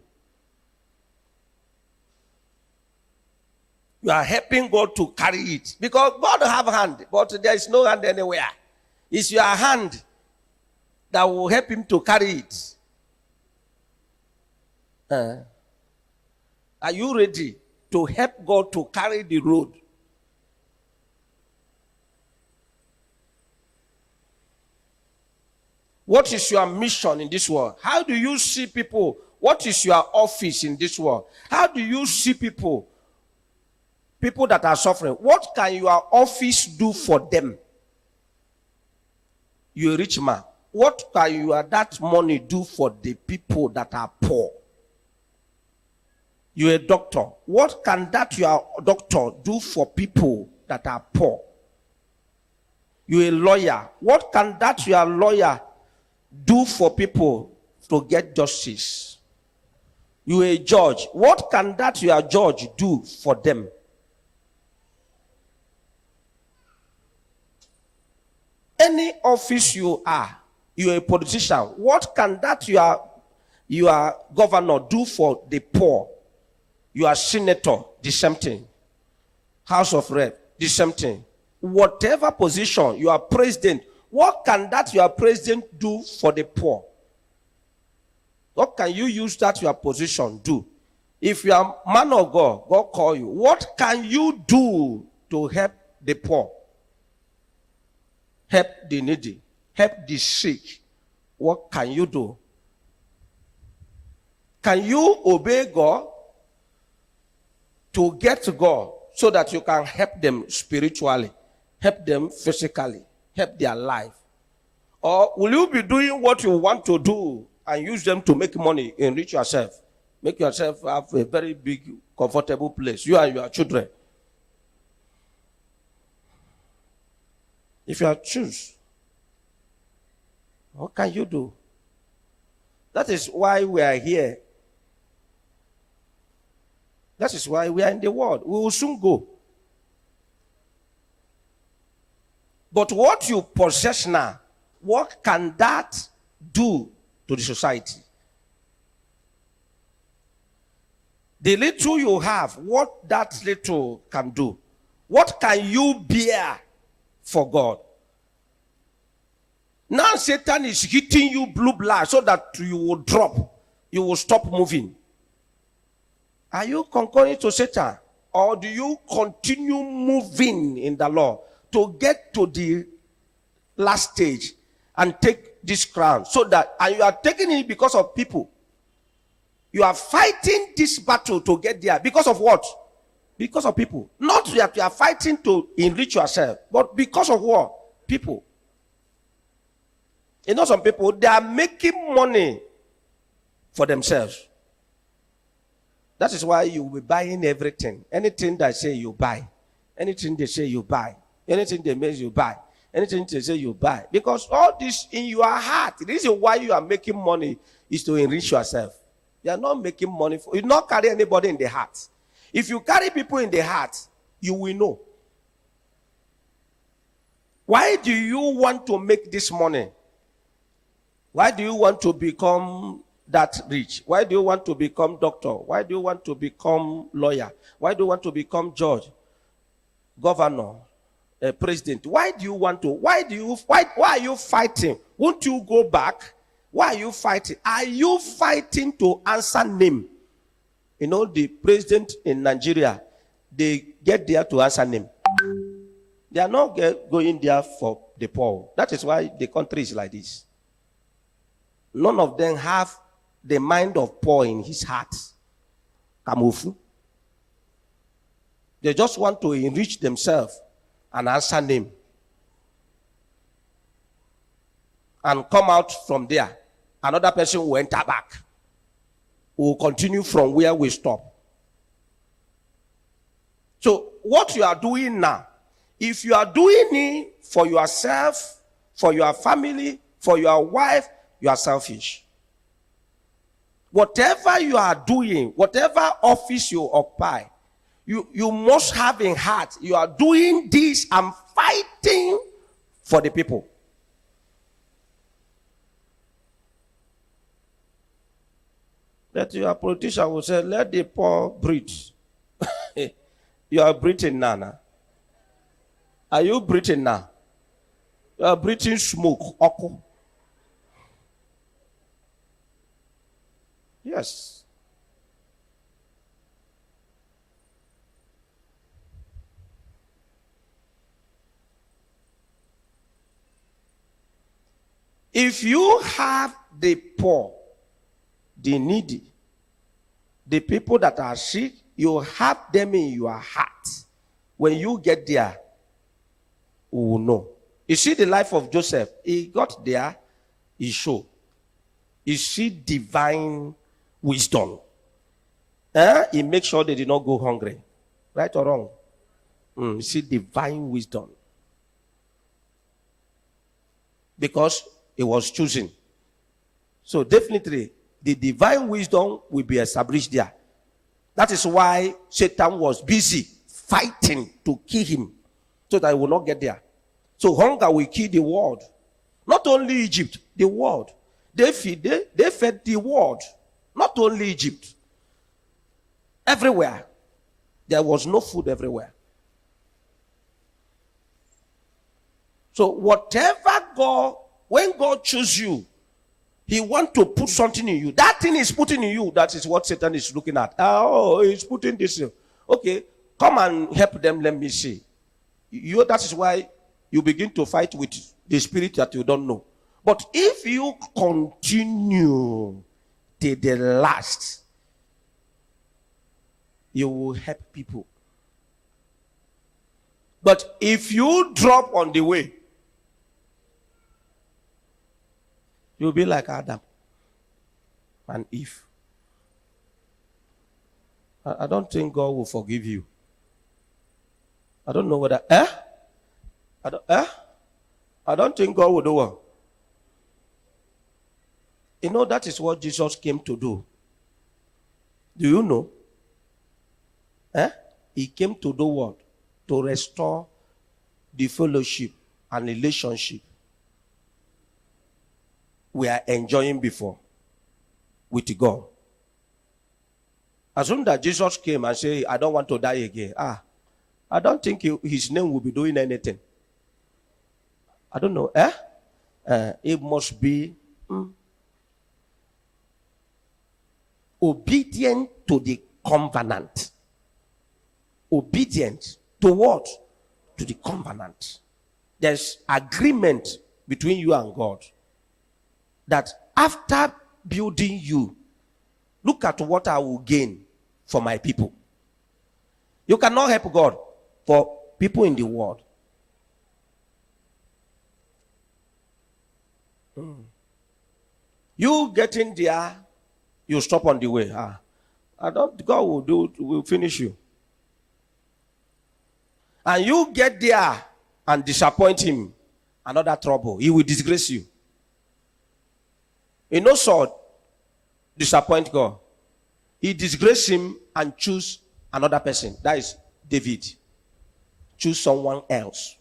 You are helping God to carry it. Because God have a hand, but there is no hand anywhere. It's your hand that will help him to carry it. Are you ready to help God to carry the road? What is your mission in this world? How do you see people? What is your office in this world? How do you see people? People that are suffering. What can your office do for them? You're a rich man. What can that money do for the people that are poor? You're a doctor. What can your doctor do for people that are poor? You're a lawyer. What can your lawyer do for people to get justice? You're a judge. What can your judge do for them? Any office you are, you're a politician. What can your governor do for the poor? You are senator, the same thing. House of Rep, the same thing. Whatever position, you are president. What can your president do for the poor? What can you use your position do? If you are man of God, God call you. What can you do to help the poor? Help the needy. Help the sick. What can you do? Can you obey God to get to God so that you can help them spiritually, help them physically, help their life? Or will you be doing what you want to do and use them to make money, enrich yourself, make yourself have a very big, comfortable place, you and your children? If you are choose, what can you do? That is why we are here. That is why we are in the world. We will soon go. But what you possess now, what can that do to the society? The little you have, what that little can do. What can you bear for God? Now Satan is hitting you blue blast so that you will drop. You will stop moving. Are you concurring to Satan? Or do you continue moving in the law to get to the last stage and take this crown? So that, and you are taking it because of people. You are fighting this battle to get there. Because of what? Because of people. Not that you are fighting to enrich yourself, but because of what? People. You know, some people, they are making money for themselves. That is why you will be buying everything. Anything they say you buy. Anything they say you buy. Anything they make you buy. Anything they say you buy. Because all this in your heart, the reason why you are making money is to enrich yourself. You are not making money for, you not carry anybody in the heart. If you carry people in the heart, you will know. Why do you want to make this money? Why do you want to become that rich? Why do you want to become doctor? Why do you want to become lawyer? Why do you want to become judge, governor, president? Why do you want to? Why are you fighting? Won't you go back? Why are you fighting? Are you fighting to answer name? You know, the president in Nigeria, they get there to answer name. They are not going there for the poor. That is why the country is like this. None of them have the mind of poor in his heart. Kamufu. They just want to enrich themselves and answer name. And come out from there. Another person will enter back. We will continue from where we stop. So what you are doing now, if you are doing it for yourself, for your family, for your wife, you are selfish. Whatever you are doing, whatever office you occupy, you must have in heart, you are doing this and fighting for the people. That your politician will say, let the poor breathe. You are breathing now. Are you breathing now? You are breathing smoke. Oko. Yes. If you have the poor, the needy, the people that are sick, you have them in your heart. When you get there, you will know. You see the life of Joseph. He got there, he showed. You see divine wisdom. He makes sure they did not go hungry. Right or wrong? You see divine wisdom. Because he was chosen. So definitely, the divine wisdom will be established there. That is why Satan was busy fighting to kill him so that he will not get there. So hunger will kill the world. Not only Egypt, the world. They fed the world. Not only Egypt. Everywhere. There was no food everywhere. So whatever when God chooses you, he wants to put something in you. That thing is putting in you. That is what Satan is looking at. Oh, he's putting this in. Okay, come and help them. Let me see. That is why you begin to fight with the spirit that you don't know. But if you continue till the last, you will help people. But if you drop on the way, You'll be like Adam and Eve. I don't think God will forgive you. I don't know whether, I don't think God will do what. You know, that is what Jesus came to do. Do you know? He came to do what? To restore the fellowship and relationship we are enjoying before with God. As soon as Jesus came and said, I don't want to die again, I don't think his name will be doing anything. I don't know. It must be obedient to the covenant. Obedient to what? To the covenant. There's agreement between you and God that after building you, look at what I will gain for my people. You cannot help God for people in the world. You getting there, you stop on the way. God will finish you. And you get there and disappoint him, another trouble. He will disgrace you. You know, Saul disappoint God. He disgraced him and choose another person. That is David. Choose someone else.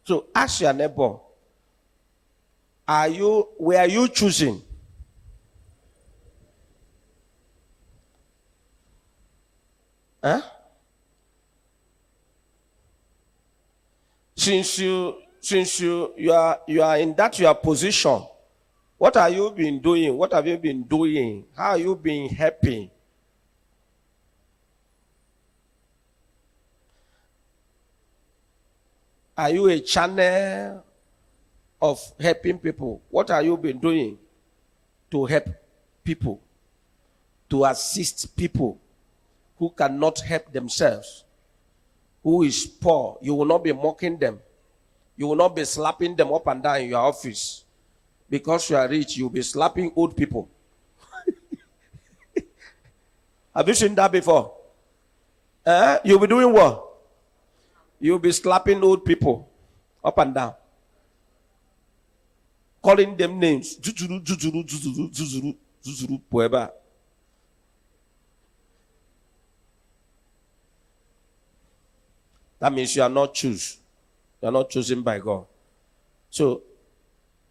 So ask your neighbor, where are you choosing? Since you are in that your position, what have you been doing? What have you been doing? How have you been helping? Are you a channel of helping people? What have you been doing to help people? To assist people who cannot help themselves? Who is poor? You will not be mocking them. You will not be slapping them up and down in your office. Because you are rich, you'll be slapping old people. Have you seen that before? You'll be doing what? You'll be slapping old people up and down. Calling them names. Jujuru, jujuru, jujuru, jujuru, jujuru, poeba. That means you are not chosen. You are not chosen by God. So,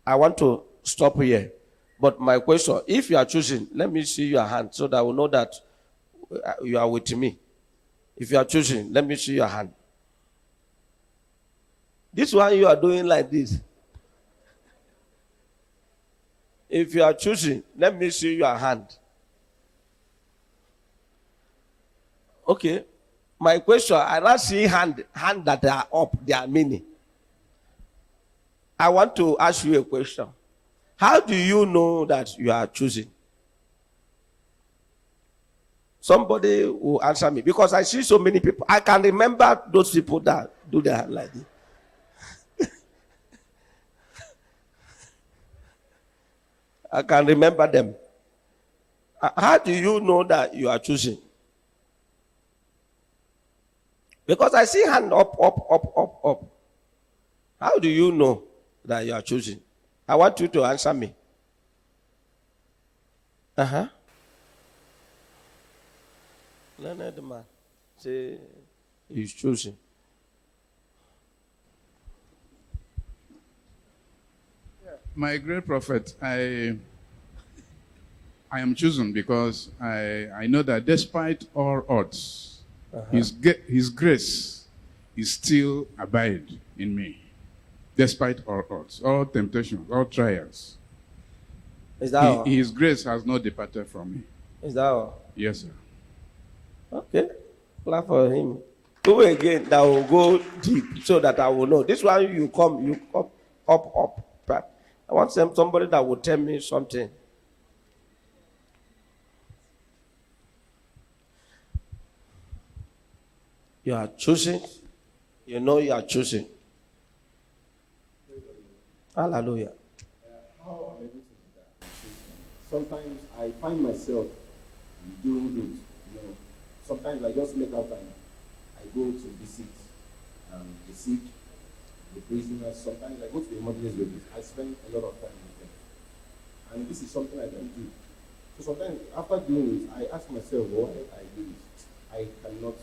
I want to stop here. But my question, if you are choosing, let me see your hand so that I will know that you are with me. If you are choosing, let me see your hand. This one you are doing like this. If you are choosing, let me see your hand. Okay. My question, I not see hand that are up, they are many. I want to ask you a question. How do you know that you are choosing? Somebody will answer me because I see so many people. I can remember those people that do their hand like this. I can remember them. How do you know that you are choosing? Because I see hand up, up, up, up, up. How do you know that you are choosing? I want you to answer me. Learned man say he's choosing. My great prophet, I am chosen because I know that despite all odds, His grace is still abide in me, despite all odds, all temptations, all trials. Is that all? His grace has not departed from me. Is that all? Yes, sir. Okay. Clap for him. Go again, that will go deep so that I will know. This one you come up. But I want somebody that will tell me something. You are choosing. You know you are choosing. Hallelujah. How am I able to do that? Sometimes I find myself doing it. Sometimes I just make out time. I go to visit the sick, the prisoners. Sometimes I go to the emergency rooms. I spend a lot of time with them. And this is something I don't do. So sometimes after doing it, I ask myself, why I do this? I cannot,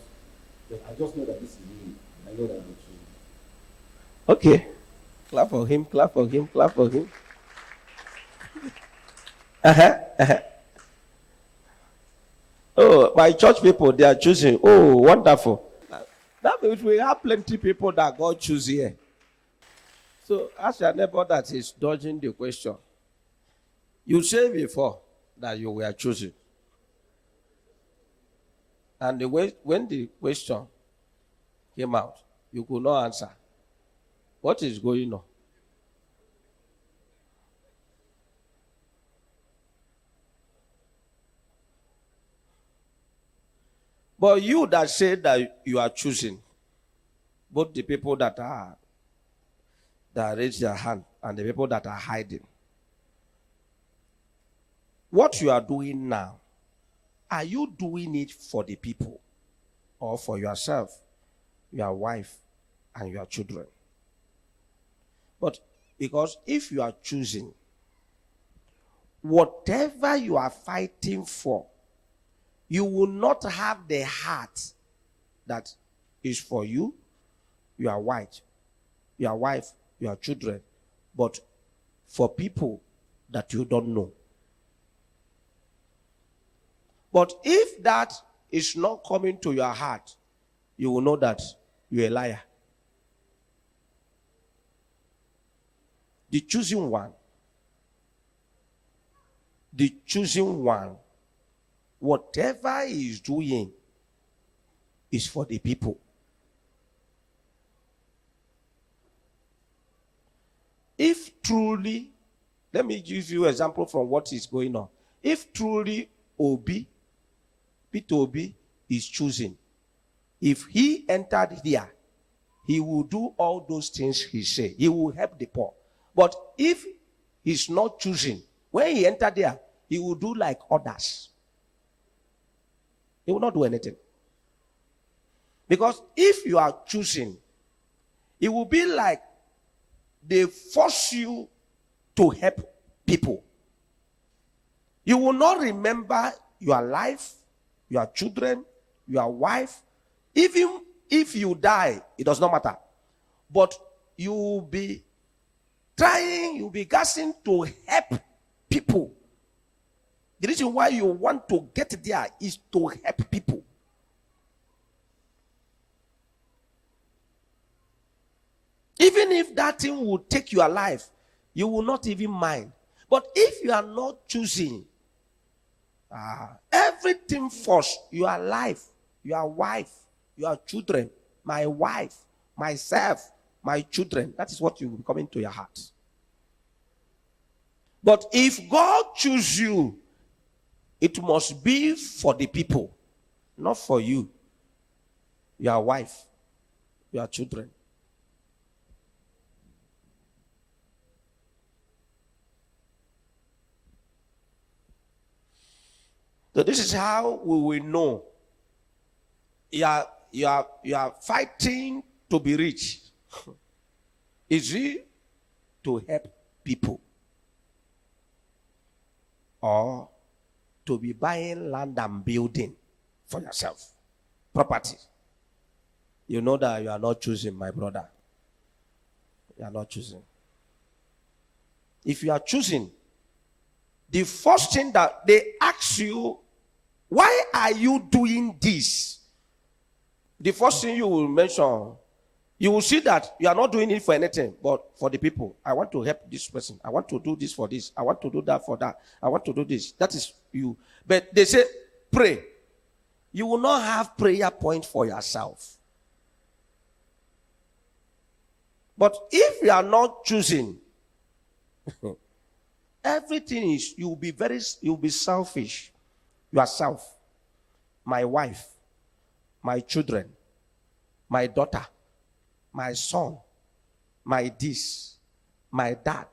but I just know that this is me. I know that I'm changing. Okay. Clap for him, clap for him, clap for him. Uh-huh. Oh, my church people, they are choosing. Oh, wonderful. That means we have plenty people that God choose here. So ask your neighbor that is dodging the question. You said before that you were chosen. And when the question came out, you could not answer. What is going on? But you that said that you are choosing, both the people that raise their hand and the people that are hiding, what you are doing now, are you doing it for the people or for yourself, your wife, and your children? But because if you are choosing, whatever you are fighting for, you will not have the heart that is for you, your wife, your children, but for people that you don't know. But if that is not coming to your heart, you will know that you're a liar. The choosing one, whatever he is doing is for the people. If truly, let me give you an example from what is going on. If truly Peter Obi is choosing, if he entered here, he will do all those things he said. He will help the poor. But if he's not choosing, when he entered there, he will do like others. He will not do anything. Because if you are choosing, it will be like they force you to help people. You will not remember your life, your children, your wife. Even if you die, it does not matter. But you will be trying, you'll be gassing to help people. The reason why you want to get there is to help people. Even if that thing will take your life, you will not even mind. But if you are not choosing, everything first, your life, your wife, your children, my wife, myself, my children, that is what you will be coming to your heart. But if God chooses you, it must be for the people, not for you, your wife, your children. So this is how we will know you are fighting to be rich. Is it to help people or to be buying land and building for yourself, property? You know that you are not choosing, my brother. You are not choosing. If you are choosing, the first thing that they ask you, why are you doing this? The first thing you will mention, you will see that you are not doing it for anything, but for the people. I want to help this person. I want to do this for this. I want to do that for that. I want to do this. That is you. But they say, pray. You will not have prayer point for yourself. But if you are not choosing, everything is, you'll be selfish. Yourself, my wife, my children, my daughter, my son, my this, my dad.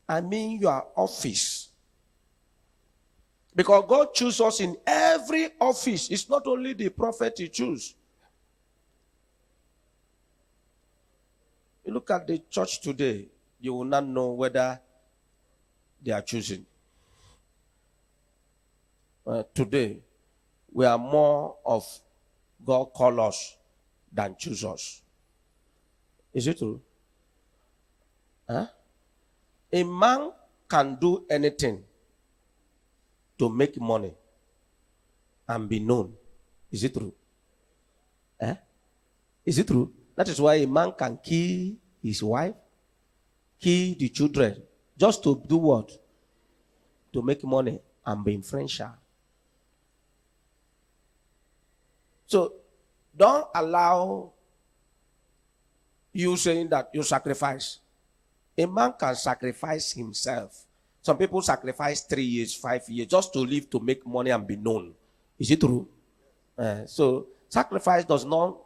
I mean your office. Because God chooses us in every office. It's not only the prophet he chooses. You look at the church today, you will not know whether they are choosing. Today, we are more of God call us than choose us. Is it true? Huh? A man can do anything to make money and be known. Is it true? Eh? Is it true? That is why a man can kill his wife, kill the children, just to do what? To make money and be influential. So, don't allow you saying that you sacrifice. A man can sacrifice himself. Some people sacrifice 3 years, 5 years, just to live to make money and be known. Is it true? So, sacrifice does not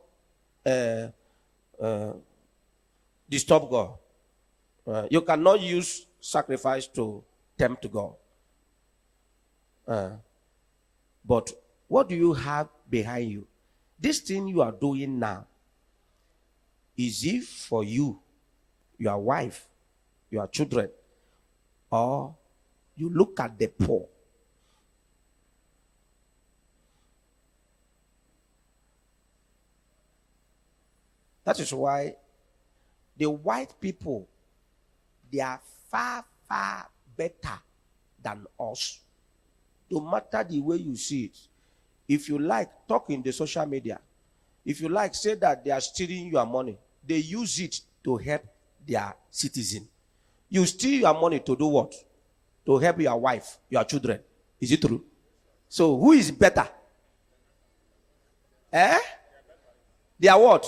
disturb God. You cannot use sacrifice to tempt God. But what do you have behind you? This thing you are doing now, is it for you, your wife, your children, or you look at the poor? That is why the white people, they are far, far better than us. No matter the way you see it. If you like, talk in the social media. If you like, say that they are stealing your money. They use it to help their citizen. You steal your money to do what? To help your wife, your children. Is it true? So who is better? They are what?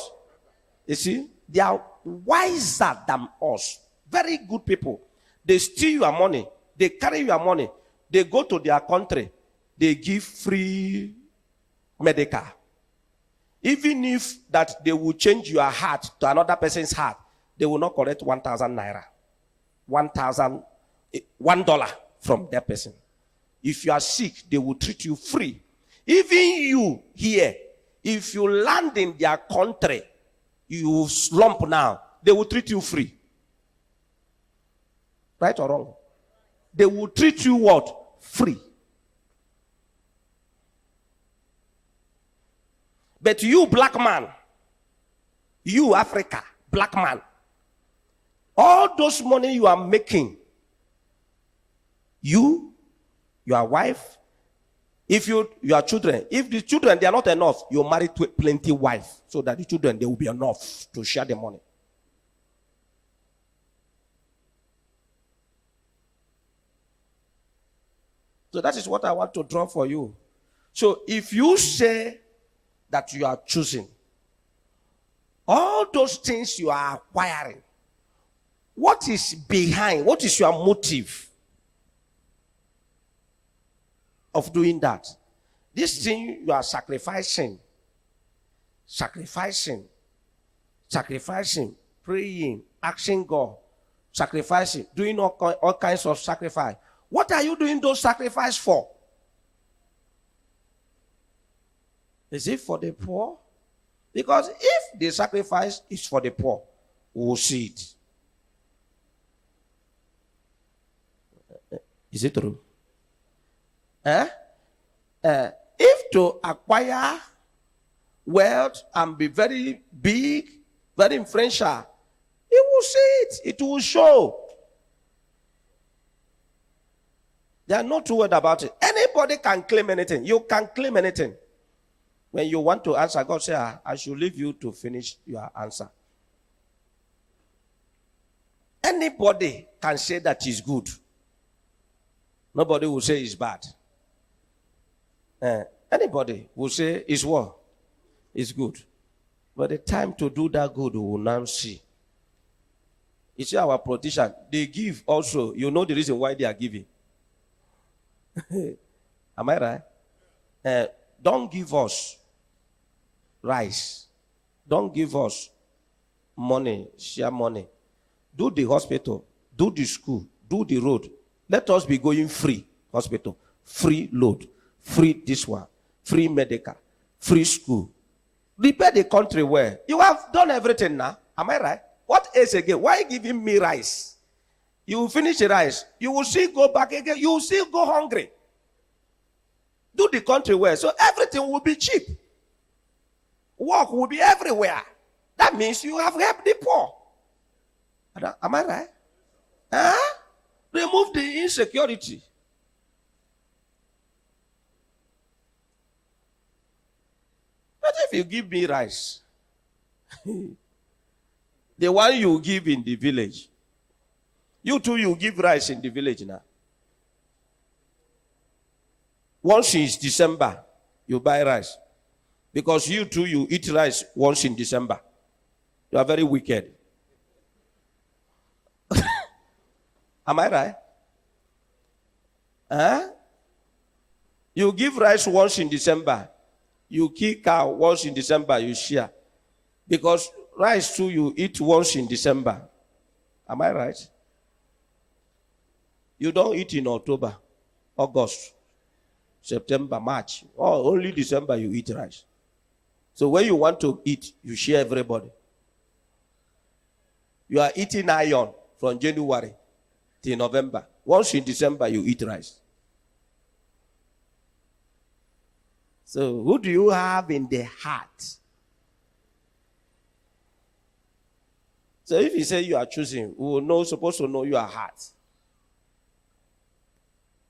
You see? They are wiser than us. Very good people. They steal your money. They carry your money. They go to their country. They give free medical. Even if that they will change your heart to another person's heart, they will not collect 1,000 naira. $1 from that person. If you are sick, they will treat you free. Even you here, if you land in their country, you slump now, they will treat you free. Right or wrong? They will treat you what? Free. But you, black man, you, Africa, black man, all those money you are making, you, your wife, if your children, if the children, they are not enough, you marry plenty wife, so that the children, they will be enough to share the money. So that is what I want to draw for you. So if you say that you are choosing, all those things you are acquiring, what is behind? What is your motive of doing that? This thing you are sacrificing, praying, asking God, sacrificing, doing all kinds of sacrifice. What are you doing those sacrifices for? Is it for the poor? Because if the sacrifice is for the poor, we will see it. Is it true? If to acquire wealth and be very big, very influential, you will see it. It will show. They are not too worried about it. Anybody can claim anything. You can claim anything. When you want to answer, God say, I should leave you to finish your answer. Anybody can say that is good. Nobody will say it's bad. Anybody will say it's what? It's good. But the time to do that good, we will now see. You see our politicians, they give also. You know the reason why they are giving. Am I right? Don't give us rice. Don't give us money, share money. do the hospital, do the school, do the road. Let us be going free hospital, free load, free this one, free medical, free school. Repair the country well. You have done everything now. Am I right? What else again? Why giving me rice? You will finish the rice. You will still go back again. You will still go hungry. Do the country well. So everything will be cheap. Work will be everywhere. That means you have helped the poor. Am I right? Huh? Remove the insecurity. But if you give me rice, the one you give in the village, you too, you give rice in the village now. Once it's December, you buy rice. Because you too, you eat rice once in December. You are very wicked. Am I right? Huh? You give rice once in December. You kill cow once in December, you share. Because rice too, you eat once in December. Am I right? You don't eat in October, August, September, March. Oh, only December you eat rice. So when you want to eat, you share everybody. You are eating iron from January till November. Once in December, you eat rice. So who do you have in the heart? So if you say you are choosing, we will know, supposed to know your heart.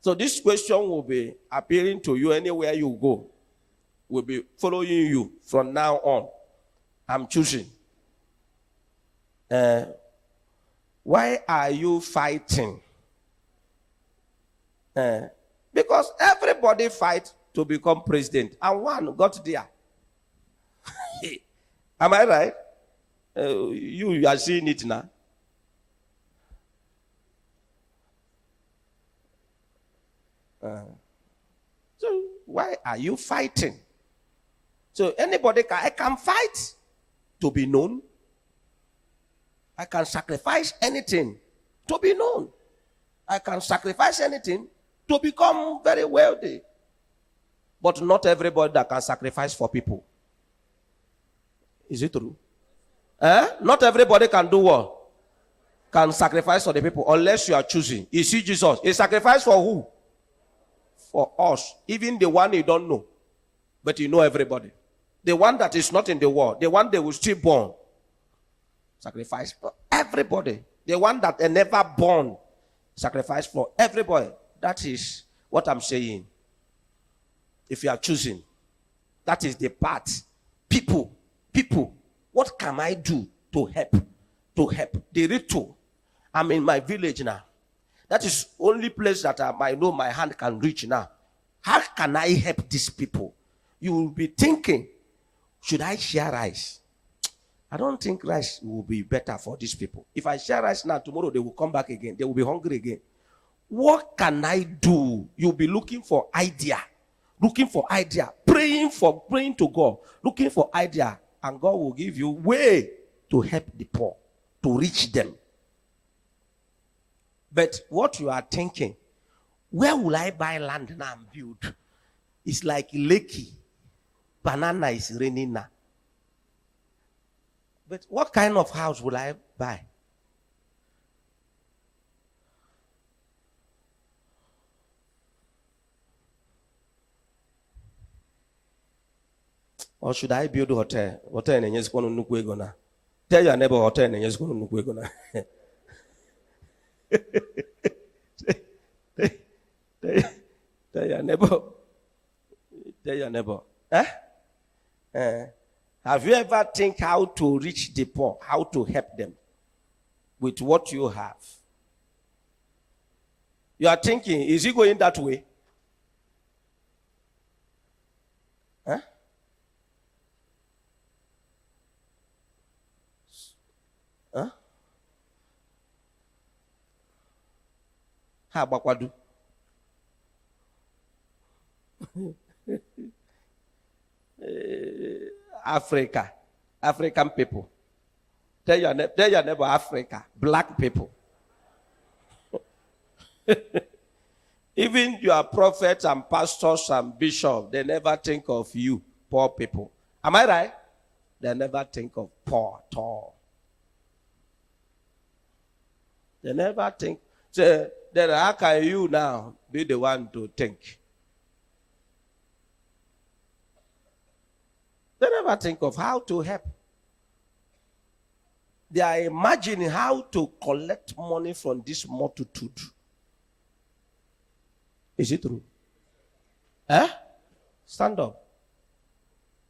So this question will be appearing to you anywhere you go. Will be following you from now on. I'm choosing. Why are you fighting? Because everybody fight to become president, and one got there. Am I right? You are seeing it now. So why are you fighting? So I can fight to be known. I can sacrifice anything to be known. I can sacrifice anything to become very wealthy. But not everybody that can sacrifice for people. Is it true? Not everybody can do what? Can sacrifice for the people unless you are choosing. You see Jesus. He sacrificed for who? For us. Even the one you don't know. But you know everybody. The one that is not in the world. The one they will still born. Sacrifice for everybody. The one that they never born. Sacrifice for everybody. That is what I'm saying. If you are choosing. That is the part. People. What can I do to help? To help. The ritual. I'm in my village now. That is only place that I know my hand can reach now. How can I help these people? You will be thinking, should I share rice? I don't think rice will be better for these people. If I share rice now, tomorrow they will come back again. They will be hungry again. What can I do? You'll be looking for idea. Praying to God. Looking for idea. And God will give you way to help the poor. To reach them. But what you are thinking, where will I buy land now and build? It's like Lekki. Banana is raining now. But what kind of house will I buy? Or should I build a hotel? Hotel in Yesko. Tell your neighbor hotel in Yesko. Tell your neighbor. Have you ever think how to reach the poor, how to help them with what you have? You are thinking, is he going that way? Huh? Huh? How about what do? African people. Tell your neighbor Africa, black people. Even your prophets and pastors and bishops, they never think of you, poor people. Am I right? They never think of poor at all. They never think. So, then how can you now be the one to think? They never think of how to help. They are imagining how to collect money from this multitude. Is it true? Eh? Stand up.